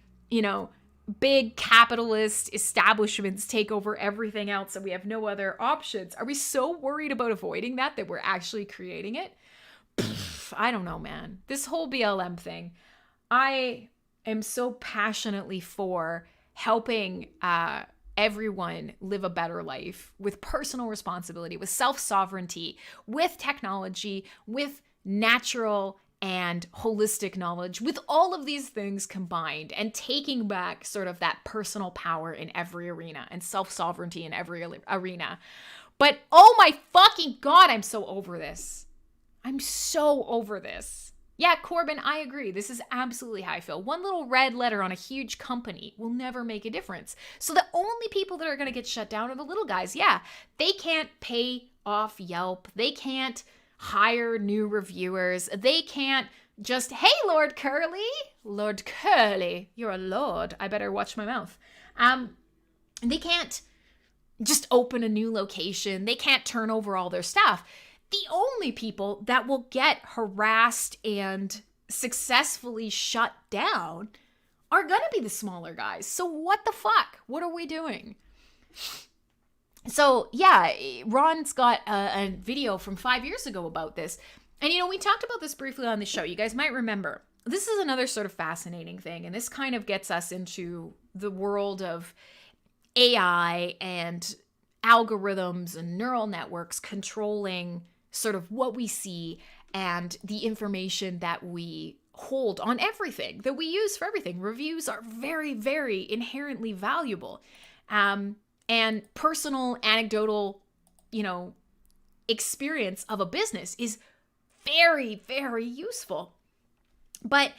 Speaker 1: big capitalist establishments take over everything else and we have no other options? Are we so worried about avoiding that we're actually creating it? I don't know, man. This whole BLM thing, I am so passionately for helping everyone live a better life with personal responsibility, with self-sovereignty, with technology, with natural and holistic knowledge, with all of these things combined, and taking back sort of that personal power in every arena and self-sovereignty in every arena. But oh my fucking God, I'm so over this. I'm so over this. Yeah, Corbin, I agree. This is absolutely how I feel. One little red letter on a huge company will never make a difference. So the only people that are going to get shut down are the little guys. Yeah, they can't pay off Yelp. They can't hire new reviewers. They can't just, hey, Lord Curly. Lord Curly, you're a lord. I better watch my mouth. They can't just open a new location. They can't turn over all their stuff. The only people that will get harassed and successfully shut down are going to be the smaller guys. So what the fuck? What are we doing? So yeah, Ron's got a video from 5 years ago about this. And we talked about this briefly on the show. You guys might remember. This is another sort of fascinating thing. And this kind of gets us into the world of AI and algorithms and neural networks controlling sort of what we see and the information that we hold on everything, that we use for everything. Reviews are very, very inherently valuable. And personal, anecdotal, experience of a business is very, very useful. But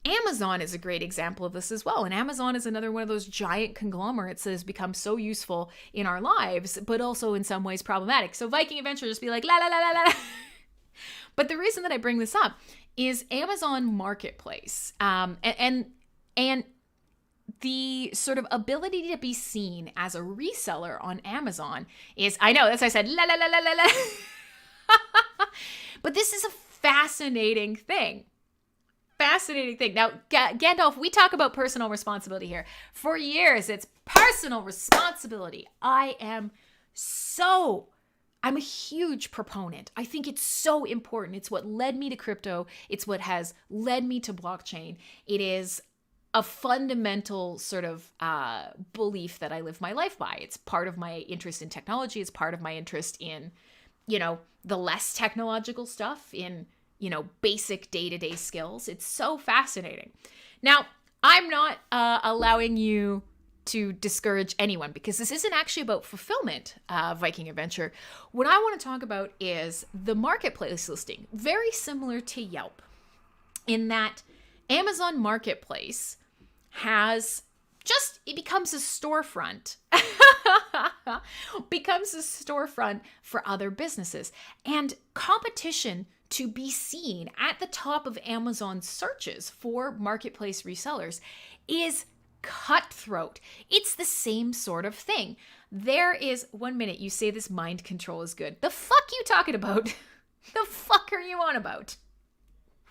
Speaker 1: Amazon is a great example of this as well. And Amazon is another one of those giant conglomerates that has become so useful in our lives, but also in some ways problematic. So Viking Adventure just be like, la, la, la, la, la. But the reason that I bring this up is Amazon Marketplace. And the sort of ability to be seen as a reseller on Amazon is, I know, that's why I said, la, la, la, la, la, la. But this is a fascinating thing. Now, Gandalf, we talk about personal responsibility here. For years, it's personal responsibility. I'm a huge proponent. I think it's so important. It's what led me to crypto. It's what has led me to blockchain. It is a fundamental sort of belief that I live my life by. It's part of my interest in technology. It's part of my interest in, the less technological stuff, in basic day-to-day skills. It's so fascinating. Now, I'm not allowing you to discourage anyone because this isn't actually about fulfillment, Viking Adventure. What I want to talk about is the marketplace listing, very similar to Yelp, in that Amazon Marketplace it becomes a storefront. Becomes a storefront for other businesses. And competition to be seen at the top of Amazon searches for marketplace resellers is cutthroat. It's the same sort of thing. There is, 1 minute you say this mind control is good. The fuck you talking about? The fuck are you on about?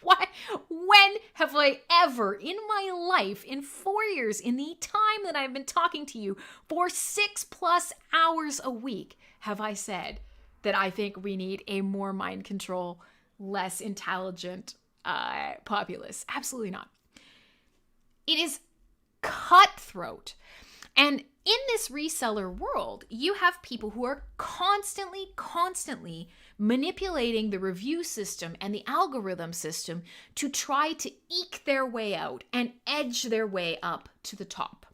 Speaker 1: Why? When have I ever in my life, in 4 years, in the time that I've been talking to you for 6+ hours a week, have I said that I think we need a more mind control, less intelligent populace? Absolutely not. It is cutthroat. And in this reseller world, you have people who are constantly manipulating the review system and the algorithm system to try to eke their way out and edge their way up to the top.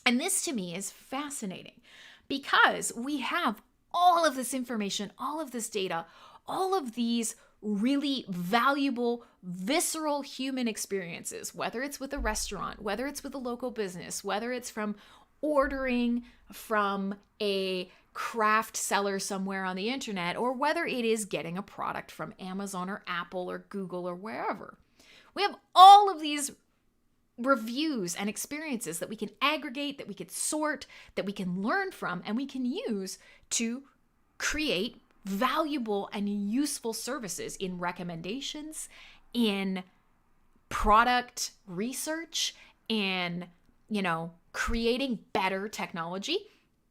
Speaker 1: And this to me is fascinating because we have all of this information, all of this data, all of these really valuable, visceral human experiences, whether it's with a restaurant, whether it's with a local business, whether it's from ordering from a craft seller somewhere on the internet, or whether it is getting a product from Amazon or Apple or Google or wherever. We have all of these reviews and experiences that we can aggregate, that we can sort, that we can learn from, and we can use to create valuable and useful services in recommendations, in product research, in, creating better technology.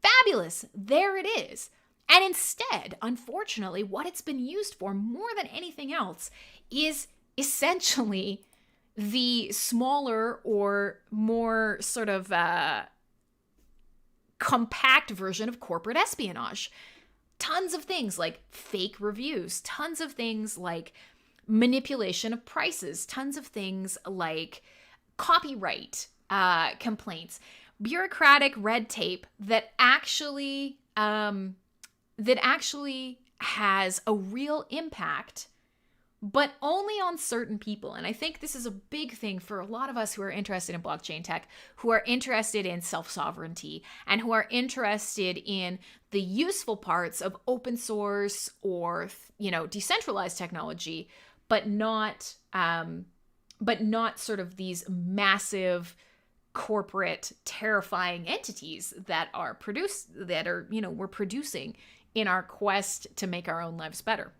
Speaker 1: Fabulous. There it is. And instead, unfortunately, what it's been used for more than anything else is essentially the smaller or more sort of compact version of corporate espionage. Tons of things like fake reviews, tons of things like manipulation of prices, tons of things like copyright complaints, bureaucratic red tape that actually has a real impact, but only on certain people. And I think this is a big thing for a lot of us who are interested in blockchain tech, who are interested in self-sovereignty, and who are interested in the useful parts of open source or, decentralized technology, but not sort of these massive corporate terrifying entities that we're producing in our quest to make our own lives better.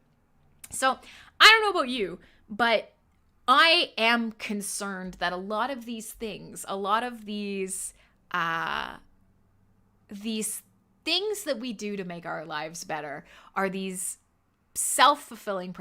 Speaker 1: So I don't know about you, but I am concerned that a lot of these things, a lot of these things that we do to make our lives better are these self-fulfilling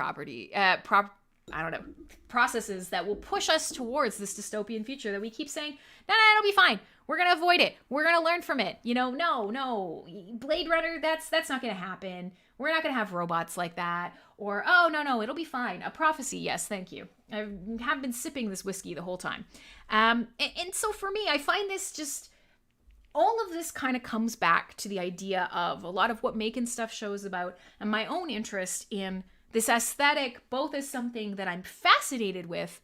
Speaker 1: processes that will push us towards this dystopian future that we keep saying, no, it'll be fine. We're going to avoid it. We're going to learn from it. No, Blade Runner, that's not going to happen. We're not going to have robots like that. Or, oh, no, it'll be fine. A prophecy. Yes, thank you. I have been sipping this whiskey the whole time. And so for me, I find this just, all of this kind of comes back to the idea of a lot of what Making Stuff shows about, and my own interest in this aesthetic, both as something that I'm fascinated with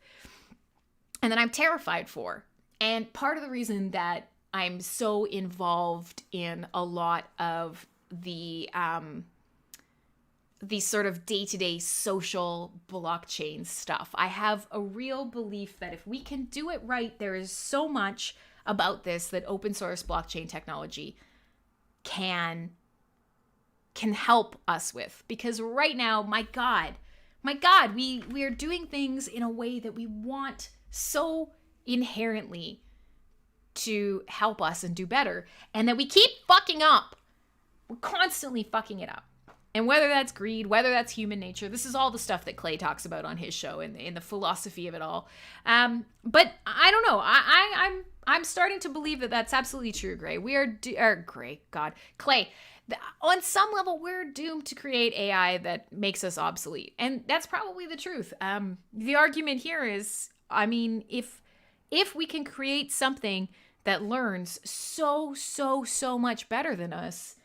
Speaker 1: and that I'm terrified for. And part of the reason that I'm so involved in a lot of the sort of day-to-day social blockchain stuff, I have a real belief that if we can do it right, there is so much about this that open source blockchain technology can help us with. Because right now, my God, we are doing things in a way that we want so inherently to help us and do better, and that we keep fucking up. We're constantly fucking it up. And whether that's greed, whether that's human nature, this is all the stuff that Clay talks about on his show and in the philosophy of it all. But I don't know. I'm starting to believe that that's absolutely true, Clay. On some level, we're doomed to create AI that makes us obsolete. And that's probably the truth. The argument here is, if we can create something that learns so much better than us,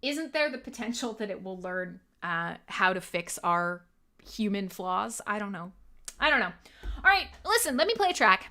Speaker 1: isn't there the potential that it will learn how to fix our human flaws? I don't know. All right, listen, let me play a track.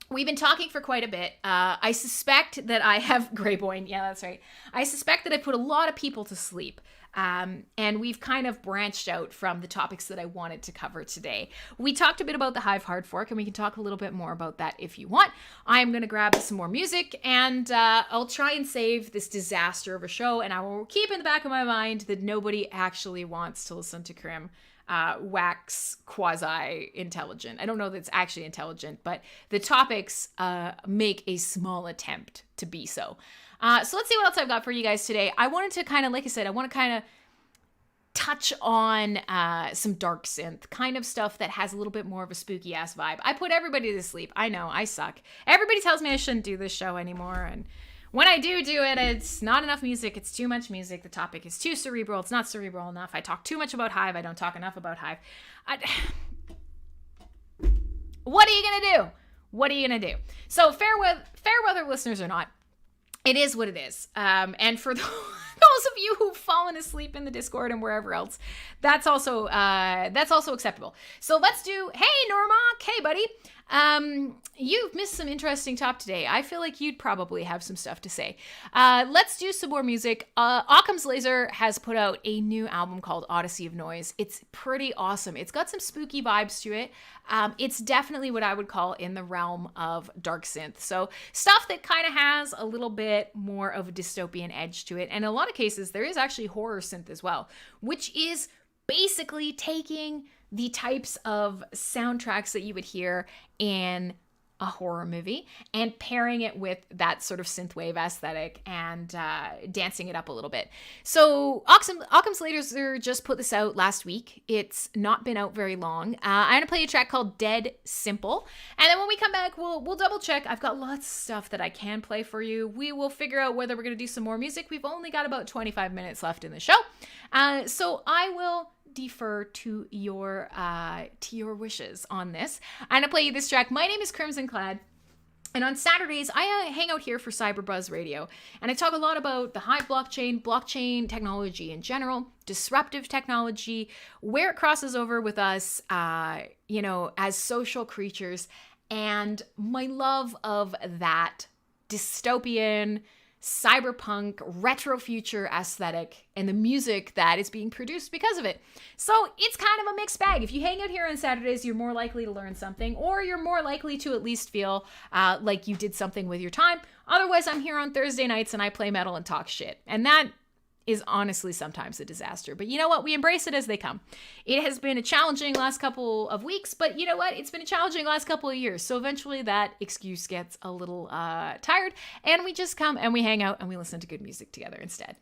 Speaker 1: We've been talking for quite a bit. I suspect that I have Greyboy. Yeah, that's right. I suspect that I put a lot of people to sleep. And we've kind of branched out from the topics that I wanted to cover today. We talked a bit about the Hive hard fork, and we can talk a little bit more about that if you want. I'm going to grab some more music, and I'll try and save this disaster of a show, and I will keep in the back of my mind that nobody actually wants to listen to Crim wax quasi-intelligent. I don't know that it's actually intelligent, but the topics make a small attempt to be so. So let's see what else I've got for you guys today. I wanted to kind of, like I said, touch on some dark synth kind of stuff that has a little bit more of a spooky ass vibe. I put everybody to sleep. I know, I suck. Everybody tells me I shouldn't do this show anymore, and when I do it, it's not enough music. It's too much music. The topic is too cerebral. It's not cerebral enough. I talk too much about Hive. I don't talk enough about Hive. What are you going to do? So fair weather listeners or not, It is what it is. And for those of you who've fallen asleep in the Discord and wherever else, that's also acceptable. So let's do, hey Norma, hey buddy. You've missed some interesting top today. I feel like you'd probably have some stuff to say. Let's do some more music. Occam's Laser has put out a new album called Odyssey of Noise. It's pretty awesome. It's got some spooky vibes to it. It's definitely what I would call in the realm of dark synth. So stuff that kind of has a little bit more of a dystopian edge to it. And in a lot of cases, there is actually horror synth as well, which is basically taking the types of soundtracks that you would hear in a horror movie and pairing it with that sort of synthwave aesthetic and dancing it up a little bit. So Occam's Laser just put this out last week. It's not been out very long. I'm going to play a track called Dead Simple. And then when we come back, we'll double check. I've got lots of stuff that I can play for you. We will figure out whether we're going to do some more music. We've only got about 25 minutes left in the show. So I will defer to your wishes on this. I'm gonna play you this track. My name is Crimsonclad, and on Saturdays I hang out here for Cyberbuzz Radio, and I talk a lot about the Hive blockchain technology in general, disruptive technology, where it crosses over with us, as social creatures, and my love of that dystopian, cyberpunk, retro future aesthetic and the music that is being produced because of it. So it's kind of a mixed bag. If you hang out here on Saturdays, you're more likely to learn something, or you're more likely to at least feel like you did something with your time. Otherwise, I'm here on Thursday nights and I play metal and talk shit. And that is honestly sometimes a disaster. But you know what? We embrace it as they come. It has been a challenging last couple of weeks, but you know what? It's been a challenging last couple of years. So eventually that excuse gets a little tired, and we just come and we hang out and we listen to good music together instead.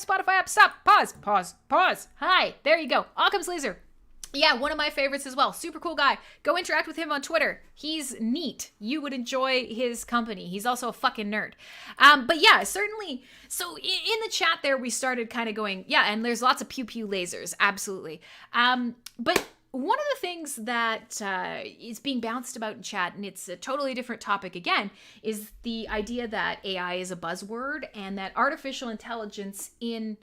Speaker 1: Spotify app. Stop. Pause. Hi. There you go. Occam's Laser. Yeah, one of my favorites as well. Super cool guy. Go interact with him on Twitter. He's neat. You would enjoy his company. He's also a fucking nerd. But yeah, certainly. So in the chat there, we started kind of going, yeah, and there's lots of pew pew lasers. Absolutely. But one of the things that is being bounced about in chat, and it's a totally different topic again, is the idea that AI is a buzzword and that artificial intelligence in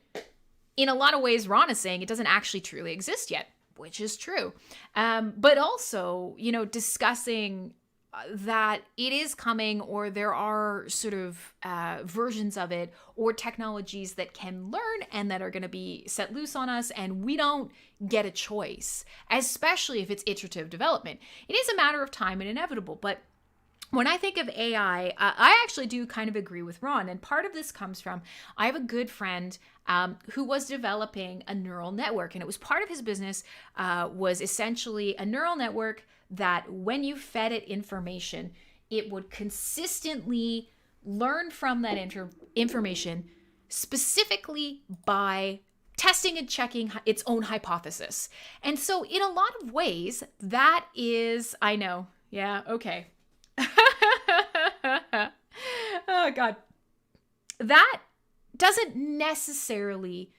Speaker 1: a lot of ways, Ron is saying it doesn't actually truly exist yet. Which is true. But also, discussing that it is coming, or there are sort of versions of it or technologies that can learn and that are going to be set loose on us, and we don't get a choice, especially if it's iterative development. It is a matter of time and inevitable, but when I think of AI, I actually do kind of agree with Ron. And part of this comes from, I have a good friend who was developing a neural network. And it was part of his business was essentially a neural network that when you fed it information, it would consistently learn from that information, specifically by testing and checking its own hypothesis. And so in a lot of ways, that is, I know, yeah, okay. Oh, God. That doesn't necessarily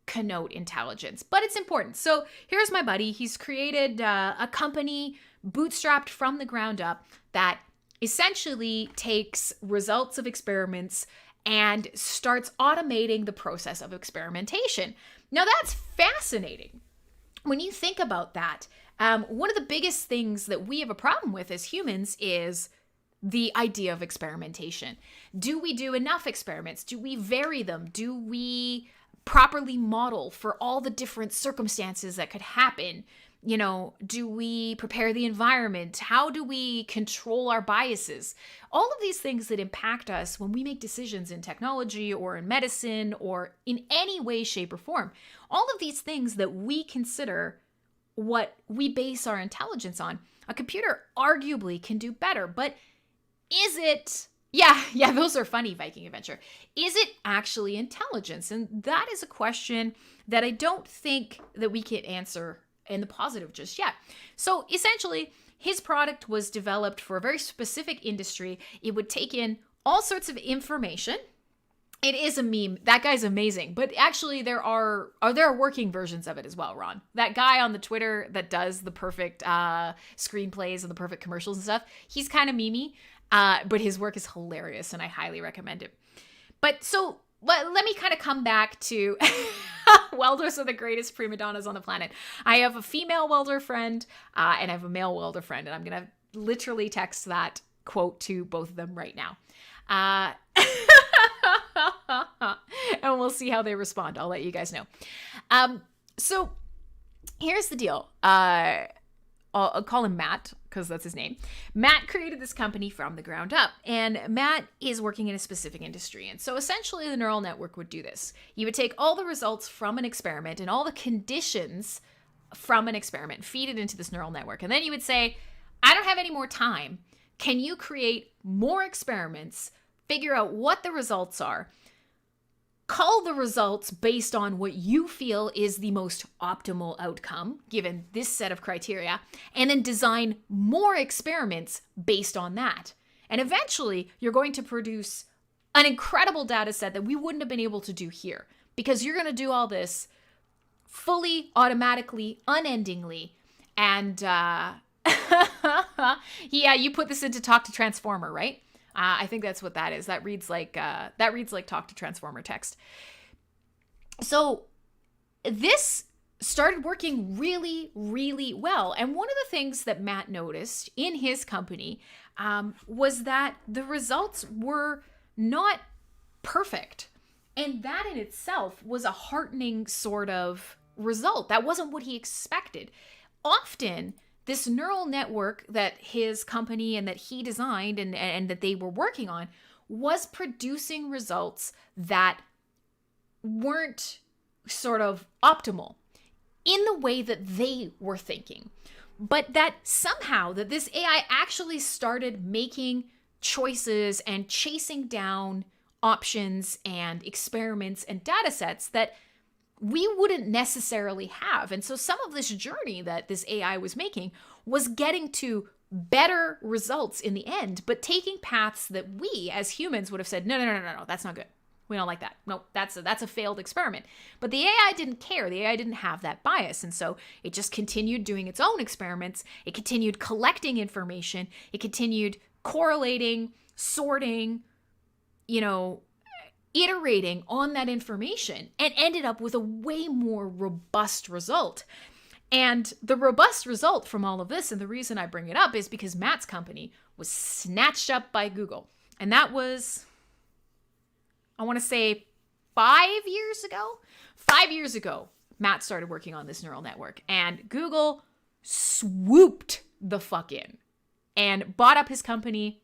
Speaker 1: connote intelligence, but it's important. So here's my buddy. He's created a company bootstrapped from the ground up that essentially takes results of experiments and starts automating the process of experimentation. Now, that's fascinating. When you think about that, one of the biggest things that we have a problem with as humans is the idea of experimentation. Do we do enough experiments? Do we vary them? Do we properly model for all the different circumstances that could happen? Do we prepare the environment? How do we control our biases? All of these things that impact us when we make decisions in technology or in medicine or in any way, shape, or form. All of these things that we consider what we base our intelligence on. A computer arguably can do better, but is it, yeah, those are funny, Viking Adventure. Is it actually intelligence? And that is a question that I don't think that we can answer in the positive just yet. So essentially, his product was developed for a very specific industry. It would take in all sorts of information. It is a meme. That guy's amazing. But actually, there are working versions of it as well, Ron. That guy on the Twitter that does the perfect screenplays and the perfect commercials and stuff, he's kind of memey. But his work is hilarious, and I highly recommend it. But so let me kind of come back to welders are the greatest prima donnas on the planet. I have a female welder friend, and I have a male welder friend, and I'm going to literally text that quote to both of them right now. And we'll see how they respond. I'll let you guys know. So here's the deal. I'll call him Matt because that's his name. Matt created this company from the ground up, and Matt is working in a specific industry. And so essentially the neural network would do this. You would take all the results from an experiment and all the conditions from an experiment, feed it into this neural network. And then you would say, I don't have any more time. Can you create more experiments, figure out what the results are, call the results based on what you feel is the most optimal outcome, given this set of criteria, and then design more experiments based on that. And eventually, you're going to produce an incredible data set that we wouldn't have been able to do here, because you're going to do all this fully, automatically, unendingly, and yeah, you put this into Talk to Transformer, right? I think that's what that is. That reads like Talk to Transformer text. So this started working really, really well. And one of the things that Matt noticed in his company was that the results were not perfect. And that in itself was a heartening sort of result. That wasn't what he expected. Often, this neural network that his company and that he designed and that they were working on was producing results that weren't sort of optimal in the way that they were thinking. But that somehow that this AI actually started making choices and chasing down options and experiments and data sets that we wouldn't necessarily have. And so some of this journey that this AI was making was getting to better results in the end, but taking paths that we as humans would have said, no, that's not good. We don't like that. No, that's a failed experiment. But the AI didn't care. The AI didn't have that bias. And so it just continued doing its own experiments. It continued collecting information. It continued correlating, sorting, iterating on that information, and ended up with a way more robust result. And the robust result from all of this, and the reason I bring it up, is because Matt's company was snatched up by Google. And that was, I want to say 5 years ago. 5 years ago, Matt started working on this neural network, and Google swooped the fuck in and bought up his company,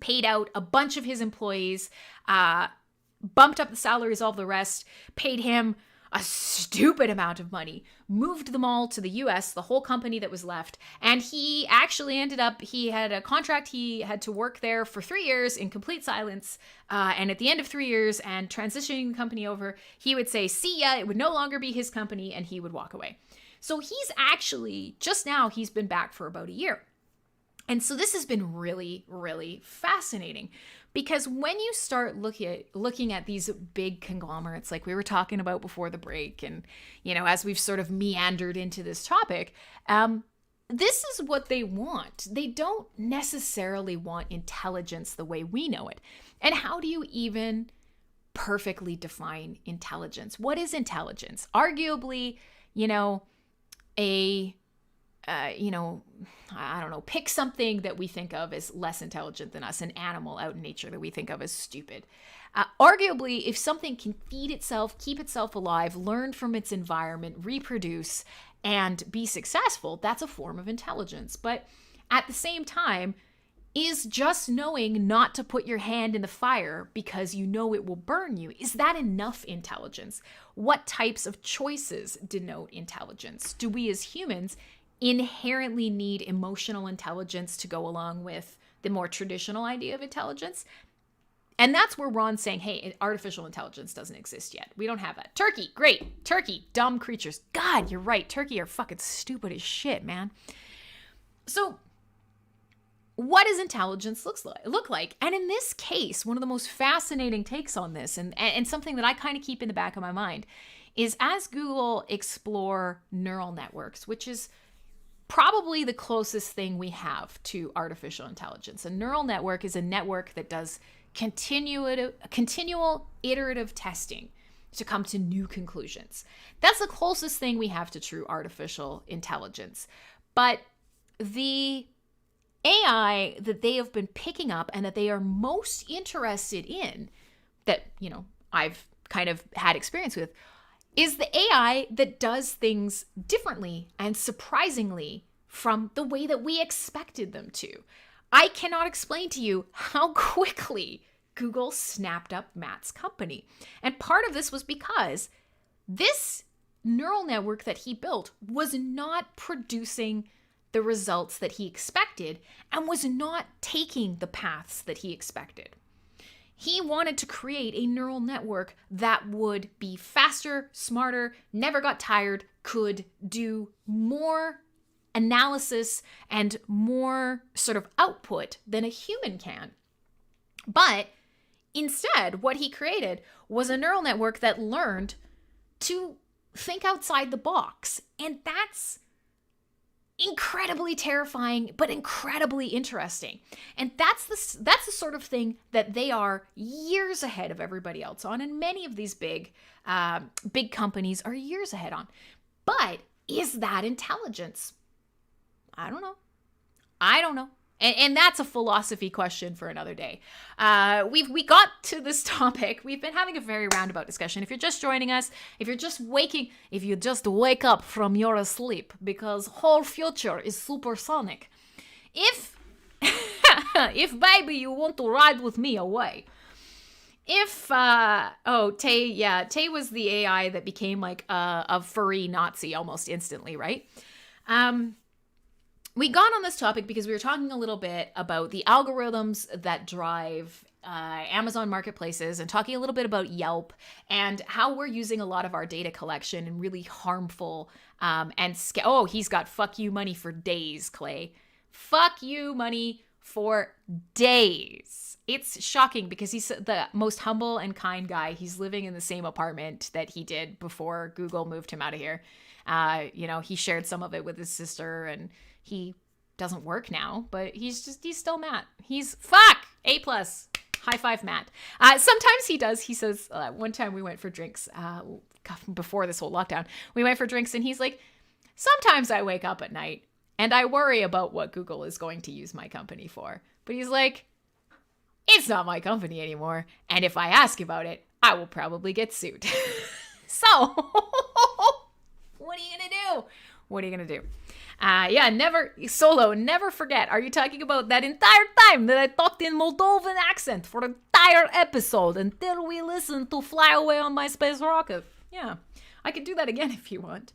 Speaker 1: paid out a bunch of his employees, bumped up the salaries, all the rest, paid him a stupid amount of money, moved them all to the US, the whole company that was left. And he actually ended up, he had a contract, he had to work there for 3 years in complete silence. And at the end of 3 years and transitioning the company over, he would say, see ya, it would no longer be his company, and he would walk away. So he's actually, just now, he's been back for about a year. And so this has been really, really fascinating, because when you start looking at these big conglomerates, like we were talking about before the break, and, as we've sort of meandered into this topic, this is what they want. They don't necessarily want intelligence the way we know it. And how do you even perfectly define intelligence? What is intelligence? Arguably, I don't know, pick something that we think of as less intelligent than us, an animal out in nature that we think of as stupid. Arguably, if something can feed itself, keep itself alive, learn from its environment, reproduce, and be successful, that's a form of intelligence. But at the same time, is just knowing not to put your hand in the fire because you know it will burn you, is that enough intelligence? What types of choices denote intelligence? Do we as humans inherently need emotional intelligence to go along with the more traditional idea of intelligence? And that's where Ron's saying, hey, artificial intelligence doesn't exist yet. We don't have that. Turkey, great. Turkey, dumb creatures. God, you're right. Turkey are fucking stupid as shit, man. So what does intelligence look like? And in this case, one of the most fascinating takes on this, and something that I kind of keep in the back of my mind, is as Google explore neural networks, which is probably the closest thing we have to artificial intelligence. A neural network is a network that does continual iterative testing to come to new conclusions. That's the closest thing we have to true artificial intelligence. But the AI that they have been picking up and that they are most interested in, that, I've kind of had experience with, is the AI that does things differently and surprisingly from the way that we expected them to. I cannot explain to you how quickly Google snapped up Matt's company. And part of this was because this neural network that he built was not producing the results that he expected and was not taking the paths that he expected. He wanted to create a neural network that would be faster, smarter, never got tired, could do more analysis and more sort of output than a human can. But instead, what he created was a neural network that learned to think outside the box. And that's incredibly terrifying, but incredibly interesting. And that's the sort of thing that they are years ahead of everybody else on. And many of these big companies are years ahead on. But is that intelligence? I don't know. And that's a philosophy question for another day. We got to this topic. We've been having a very roundabout discussion. If you're just joining us, if you just wake up from your sleep, because whole future is supersonic. If baby you want to ride with me away. Tay was the AI that became like a furry Nazi almost instantly, right? We got on this topic because we were talking a little bit about the algorithms that drive Amazon marketplaces and talking a little bit about Yelp and how we're using a lot of our data collection in really harmful he's got fuck you money for days, Clay. Fuck you money for days. It's shocking because he's the most humble and kind guy. He's living in the same apartment that he did before Google moved him out of here. He shared some of it with his sister, and he doesn't work now, but he's still Matt. He's fuck A+. High five, Matt. Sometimes he does. He says, one time we went for drinks before this whole lockdown. We went for drinks and he's like, sometimes I wake up at night and I worry about what Google is going to use my company for. But he's like, it's not my company anymore. And if I ask about it, I will probably get sued. So, what are you going to do? What are you going to do? Never forget. Are you talking about that entire time that I talked in Moldovan accent for the entire episode until we listened to Fly Away on My Space Rocket? Yeah, I could do that again if you want.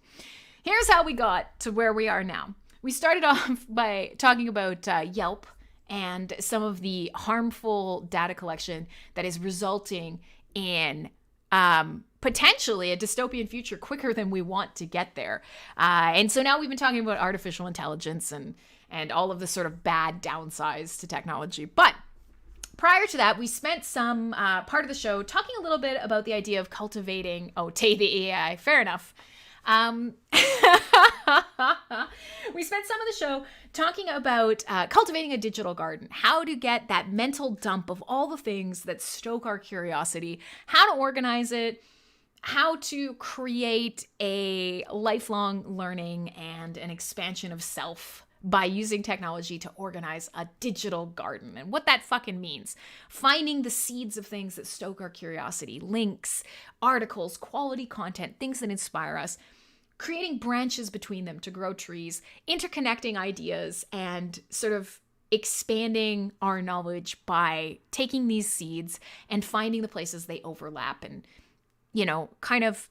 Speaker 1: Here's how we got to where we are now. We started off by talking about Yelp and some of the harmful data collection that is resulting in potentially a dystopian future quicker than we want to get there. And so now we've been talking about artificial intelligence and all of the sort of bad downsides to technology. But prior to that, we spent some part of the show talking a little bit about the idea of cultivating, the AI. Fair enough. We spent some of the show talking about cultivating a digital garden, how to get that mental dump of all the things that stoke our curiosity, how to organize it, how to create a lifelong learning and an expansion of self by using technology to organize a digital garden, and what that fucking means. Finding the seeds of things that stoke our curiosity, links, articles, quality content, things that inspire us, creating branches between them to grow trees, interconnecting ideas, and sort of expanding our knowledge by taking these seeds and finding the places they overlap and, kind of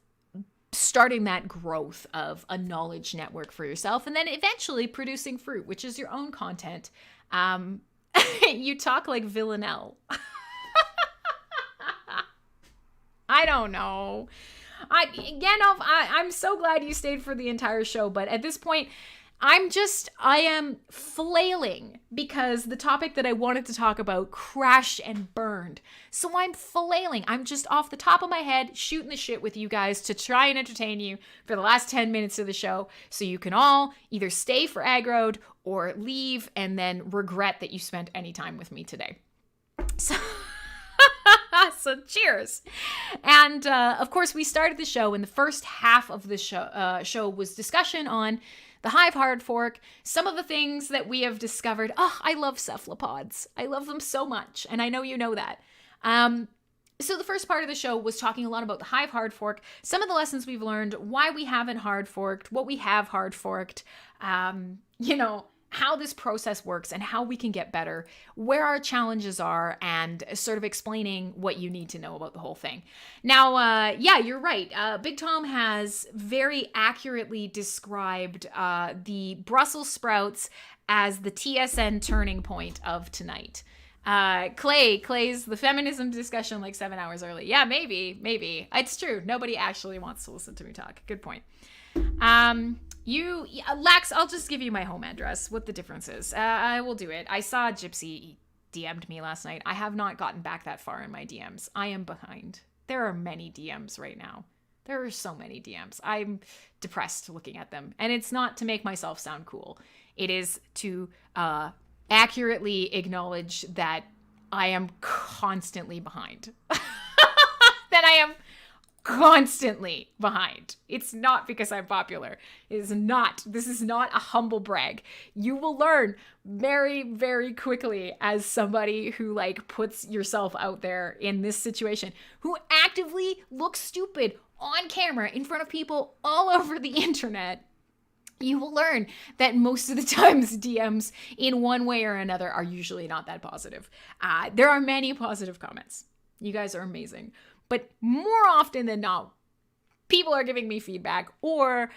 Speaker 1: starting that growth of a knowledge network for yourself, and then eventually producing fruit, which is your own content. You talk like Villanelle. I don't know. I'm so glad you stayed for the entire show, but at this point, I am flailing because the topic that I wanted to talk about crashed and burned. So I'm flailing. I'm just off the top of my head shooting the shit with you guys to try and entertain you for the last 10 minutes of the show so you can all either stay for aggroed or leave and then regret that you spent any time with me today. So cheers. And of course, we started the show, and the first half of the show was discussion on the Hive hard fork, some of the things that we have discovered. Oh, I love cephalopods. I love them so much, and I know you know that. So the first part of the show was talking a lot about the Hive hard fork, some of the lessons we've learned, why we haven't hard forked, what we have hard forked, how this process works and how we can get better, where our challenges are, and sort of explaining what you need to know about the whole thing. Now, you're right. Big Tom has very accurately described the Brussels sprouts as the TSN turning point of tonight. Clay's the feminism discussion like 7 hours early. Yeah, maybe. It's true. Nobody actually wants to listen to me talk. Good point. Lax, I'll just give you my home address, what the difference is. I will do it. I saw Gypsy DM'd me last night. I have not gotten back that far in my DMs. I am behind. There are many DMs right now. There are so many DMs. I'm depressed looking at them. And it's not to make myself sound cool. It is to accurately acknowledge that I am constantly behind. That I am constantly behind. It's not because I'm popular. This is not a humble brag. You will learn very, very quickly as somebody who puts yourself out there in this situation, who actively looks stupid on camera in front of people all over the internet. You will learn that most of the times DMs in one way or another are usually not that positive. There are many positive comments. You guys are amazing. But more often than not, people are giving me feedback, or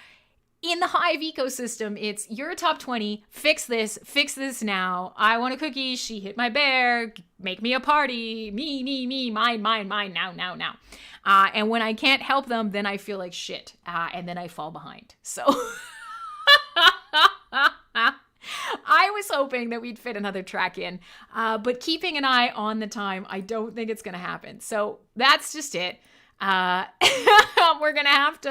Speaker 1: in the Hive ecosystem, it's you're a top 20, fix this now. I want a cookie, she hit my bear, make me a party, me, mine, now. And when I can't help them, then I feel like shit, and then I fall behind. So I was hoping that we'd fit another track in, but keeping an eye on the time, I don't think it's going to happen. So that's just it. We're gonna have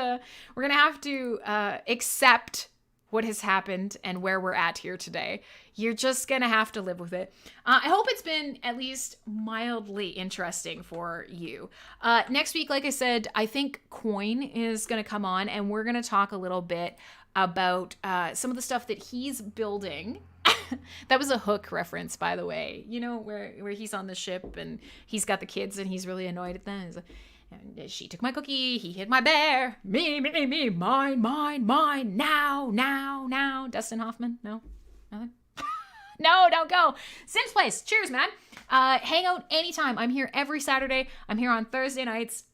Speaker 1: to accept what has happened and where we're at here today. You're just gonna have to live with it. I hope it's been at least mildly interesting for you. Next week, like I said, I think Coin is gonna come on, and we're gonna talk a little bit about some of the stuff that he's building. That was a Hook reference, by the way. You know, where he's on the ship and he's got the kids and he's really annoyed at them. And she took my cookie, he hit my bear, me, mine, now. Dustin Hoffman? No? Nothing? No, don't go. Sims Place, cheers, man. Hang out anytime. I'm here every Saturday. I'm here on Thursday nights.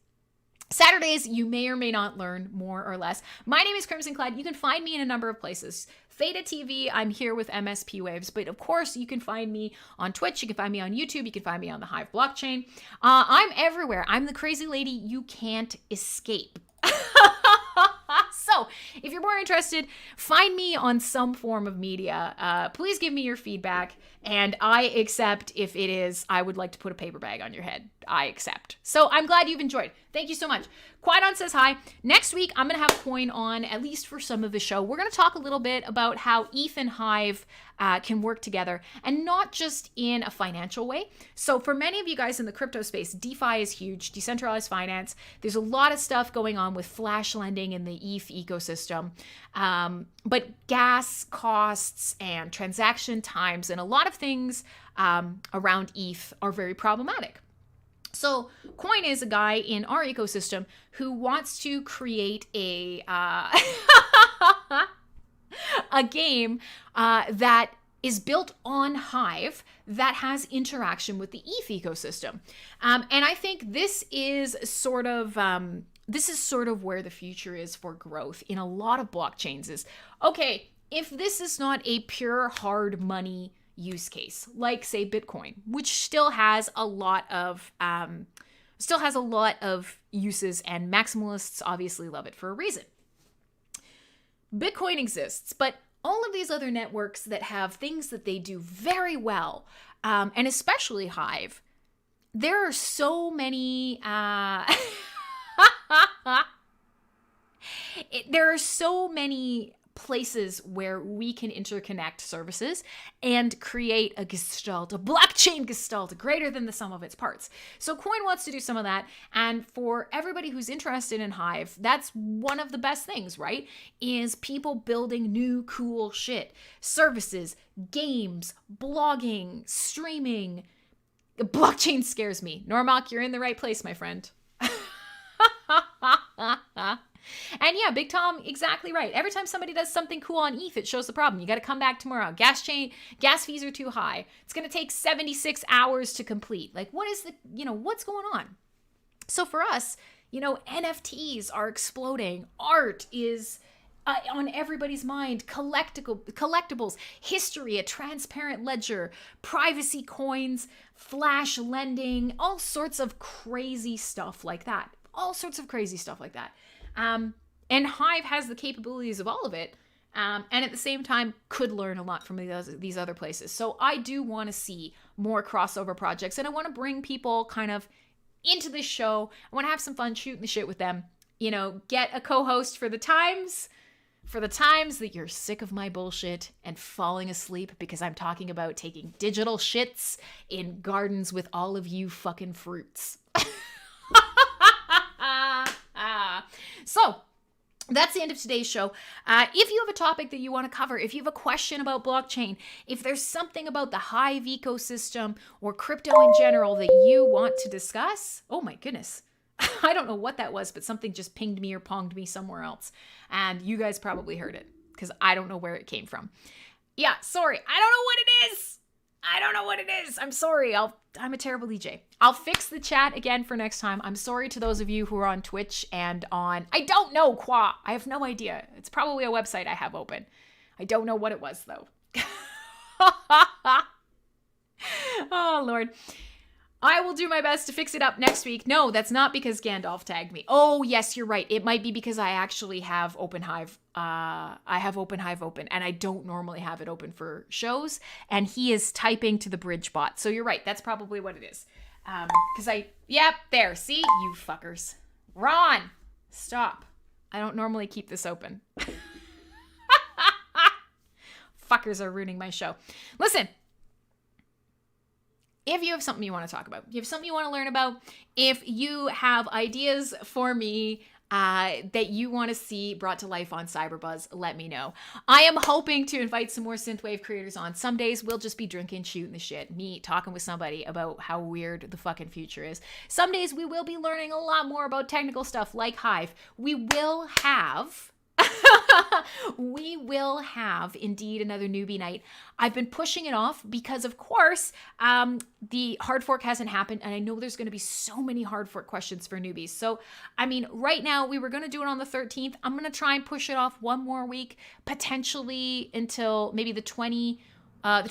Speaker 1: Saturdays, you may or may not learn more or less. My name is Crimsonclad. You can find me in a number of places. Theta TV, I'm here with MSP Waves, but of course you can find me on Twitch, you can find me on YouTube, you can find me on the Hive blockchain. I'm everywhere. I'm the crazy lady you can't escape. So if you're more interested, find me on some form of media. Please give me your feedback, and I accept if it is, I would like to put a paper bag on your head. I accept. So I'm glad you've enjoyed. Thank you so much. Quidon says hi. Next week, I'm going to have Coin on, at least for some of the show. We're going to talk a little bit about how ETH and Hive can work together, and not just in a financial way. So for many of you guys in the crypto space, DeFi is huge, decentralized finance. There's a lot of stuff going on with flash lending in the ETH ecosystem. But gas costs and transaction times and a lot of things around ETH are very problematic. So Coin is a guy in our ecosystem who wants to create a a game that is built on Hive that has interaction with the ETH ecosystem. And I think this is sort of where the future is for growth in a lot of blockchains is, okay, if this is not a pure hard money use case, like say Bitcoin, which still has a lot of uses, and maximalists obviously love it for a reason. Bitcoin exists, but all of these other networks that have things that they do very well, and especially Hive, there are so many there are so many places where we can interconnect services and create a gestalt, a blockchain gestalt greater than the sum of its parts. So Coin wants to do some of that. And for everybody who's interested in Hive, that's one of the best things, right? Is people building new cool shit, services, games, blogging, streaming. Blockchain scares me. Normock, you're in the right place, my friend. And yeah, Big Tom, exactly right. Every time somebody does something cool on ETH, it shows the problem. You got to come back tomorrow. Gas fees are too high. It's going to take 76 hours to complete. Like, what's going on? So for us, NFTs are exploding. Art is on everybody's mind. Collectibles, history, a transparent ledger, privacy coins, flash lending, all sorts of crazy stuff like that. And Hive has the capabilities of all of it, and at the same time could learn a lot from these other places. So I do want to see more crossover projects, and I want to bring people kind of into this show. I want to have some fun shooting the shit with them. Get a co-host for the times that you're sick of my bullshit and falling asleep because I'm talking about taking digital shits in gardens with all of you fucking fruits. So that's the end of today's show. If you have a topic that you want to cover, if you have a question about blockchain, if there's something about the Hive ecosystem or crypto in general that you want to discuss, oh my goodness, I don't know what that was, but something just pinged me or ponged me somewhere else. And you guys probably heard it because I don't know where it came from. Yeah, sorry, I don't know what it is. I don't know what it is. I'm sorry. I'm a terrible DJ. I'll fix the chat again for next time. I'm sorry to those of you who are on Twitch and on, I don't know, Qua. I have no idea. It's probably a website I have open. I don't know what it was though. Oh, Lord. I will do my best to fix it up next week. No, that's not because Gandalf tagged me. Oh, yes, you're right. It might be because I actually have OpenHive. I have OpenHive open, and I don't normally have it open for shows. And he is typing to the bridge bot. So you're right. That's probably what it is. Yep, there. See? You fuckers. Ron, stop. I don't normally keep this open. Fuckers are ruining my show. Listen. If you have something you want to talk about, you have something you want to learn about, if you have ideas for me that you want to see brought to life on Cyberbuzz, let me know. I am hoping to invite some more synthwave creators on. Some days we'll just be drinking, shooting the shit, me talking with somebody about how weird the fucking future is. Some days we will be learning a lot more about technical stuff like Hive. We will have indeed another newbie night. I've been pushing it off because, of course, the hard fork hasn't happened, and I know there's going to be so many hard fork questions for newbies. So, I mean, right now we were going to do it on the 13th. I'm going to try and push it off one more week, potentially until maybe the 20th or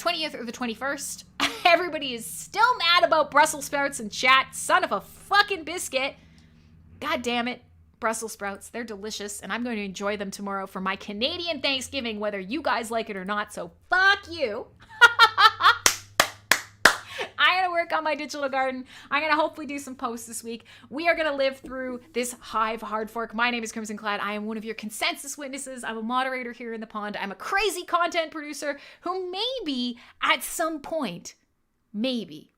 Speaker 1: the 21st. Everybody is still mad about Brussels sprouts in chat. Son of a fucking biscuit. God damn it. Brussels sprouts, they're delicious, and I'm going to enjoy them tomorrow for my Canadian Thanksgiving, whether you guys like it or not, so fuck you. I'm going to work on my digital garden. I'm going to hopefully do some posts this week. We are going to live through this Hive hard fork. My name is Crimsonclad. I am one of your consensus witnesses. I'm a moderator here in the pond. I'm a crazy content producer who maybe at some point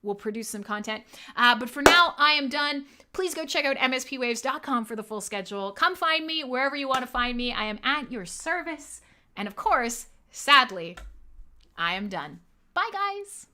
Speaker 1: will produce some content. But for now, I am done. Please go check out mspwaves.com for the full schedule. Come find me wherever you want to find me. I am at your service. And of course, sadly, I am done. Bye, guys.